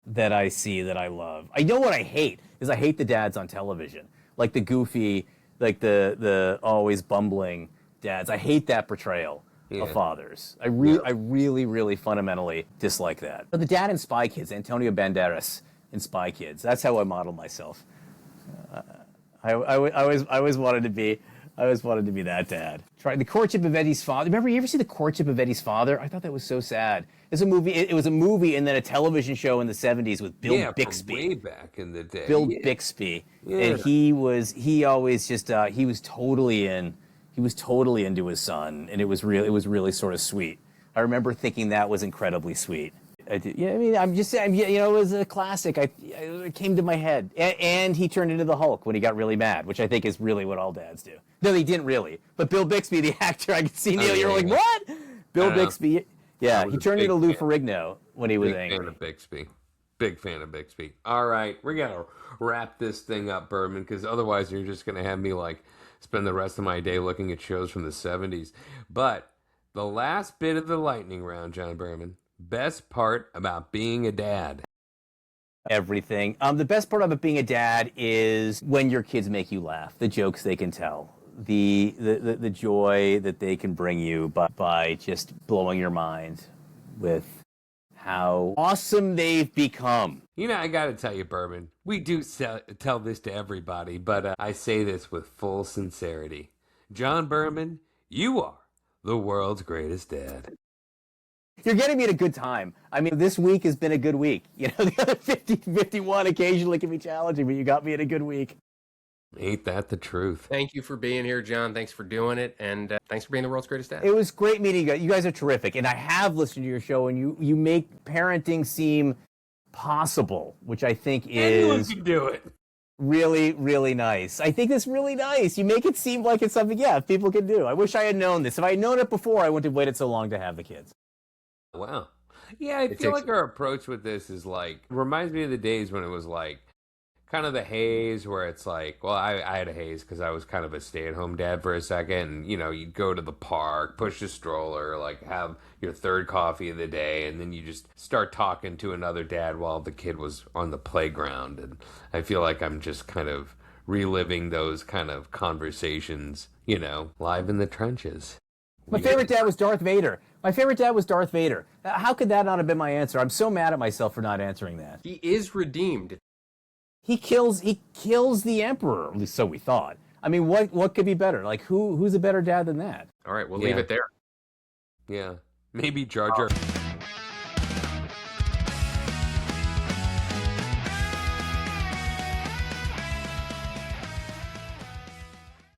Speaker 2: that I see that I love. I know what I hate is I hate the dads on television, like the goofy, like the always bumbling dads. I hate that portrayal of
Speaker 3: Yeah.
Speaker 2: fathers.
Speaker 3: Yeah.
Speaker 2: I really, really fundamentally dislike that. But the dad in Spy Kids, Antonio Banderas in Spy Kids, that's how I model myself. I always wanted to be. I always wanted to be that dad. Try the courtship of Eddie's father. Remember, you ever see the courtship of Eddie's father? I thought that was so sad. It's a movie. It was a movie and then a television show in the '70s with Bill
Speaker 3: Yeah, from
Speaker 2: Bixby.
Speaker 3: way back in the day.
Speaker 2: Bill
Speaker 3: Yeah.
Speaker 2: Bixby,
Speaker 3: Yeah.
Speaker 2: and he always just he was totally into his son, and it was really sort of sweet. I remember thinking that was incredibly sweet. Yeah, I mean, I'm just saying, you know, it was a classic. It came to my head, and he turned into the Hulk when he got really mad, which I think is really what all dads do. No, he didn't really, but Bill Bixby, the actor, I could see Neil. You're like, what? Bill Bixby, yeah, he turned into Lou Ferrigno when he was angry.
Speaker 3: Big fan of Bixby. Big fan of Bixby. All right, we gotta wrap this thing up, Berman, because otherwise you're just gonna have me like spend the rest of my day looking at shows from the '70s. But the last bit of the lightning round, John Berman. Best part about being a dad.
Speaker 2: Everything. The best part about being a dad is when your kids make you laugh, the jokes they can tell, the joy that they can bring you by just blowing your mind with how awesome they've become.
Speaker 3: You know, I gotta tell you, Berman, we do tell this to everybody, but I say this with full sincerity. John Berman, you are the world's greatest dad.
Speaker 2: You're getting me at a good time. I mean, this week has been a good week. You know, the other 50, 51 occasionally can be challenging, but you got me at a good week.
Speaker 3: Ain't that the truth?
Speaker 1: Thank you for being here, John. Thanks for doing it, and thanks for being the world's greatest dad.
Speaker 2: It was great meeting you guys. You guys are terrific, and I have listened to your show, and you make parenting seem possible, which I think
Speaker 3: Anyone
Speaker 2: is
Speaker 3: can do it.
Speaker 2: really, really nice. I think it's really nice. You make it seem like it's something, yeah, people can do. I wish I had known this. If I had known it before, I wouldn't have waited so long to have the kids.
Speaker 3: Wow. Yeah, I feel like our approach with this is like, reminds me of the days when it was like, kind of the haze where it's like, well, I had a haze because I was kind of a stay-at-home dad for a second. And, you know, you'd go to the park, push the stroller, like have your third coffee of the day, and then you just start talking to another dad while the kid was on the playground. And I feel like I'm just kind of reliving those kind of conversations, you know, live in the trenches.
Speaker 2: My favorite dad was Darth Vader. My favorite dad was Darth Vader. How could that not have been my answer? I'm so mad at myself for not answering that.
Speaker 1: He is redeemed.
Speaker 2: He kills the Emperor, at least so we thought. I mean, what could be better? Like, who's a better dad than that?
Speaker 1: All right, we'll leave it there.
Speaker 3: Yeah. Maybe Jar Jar.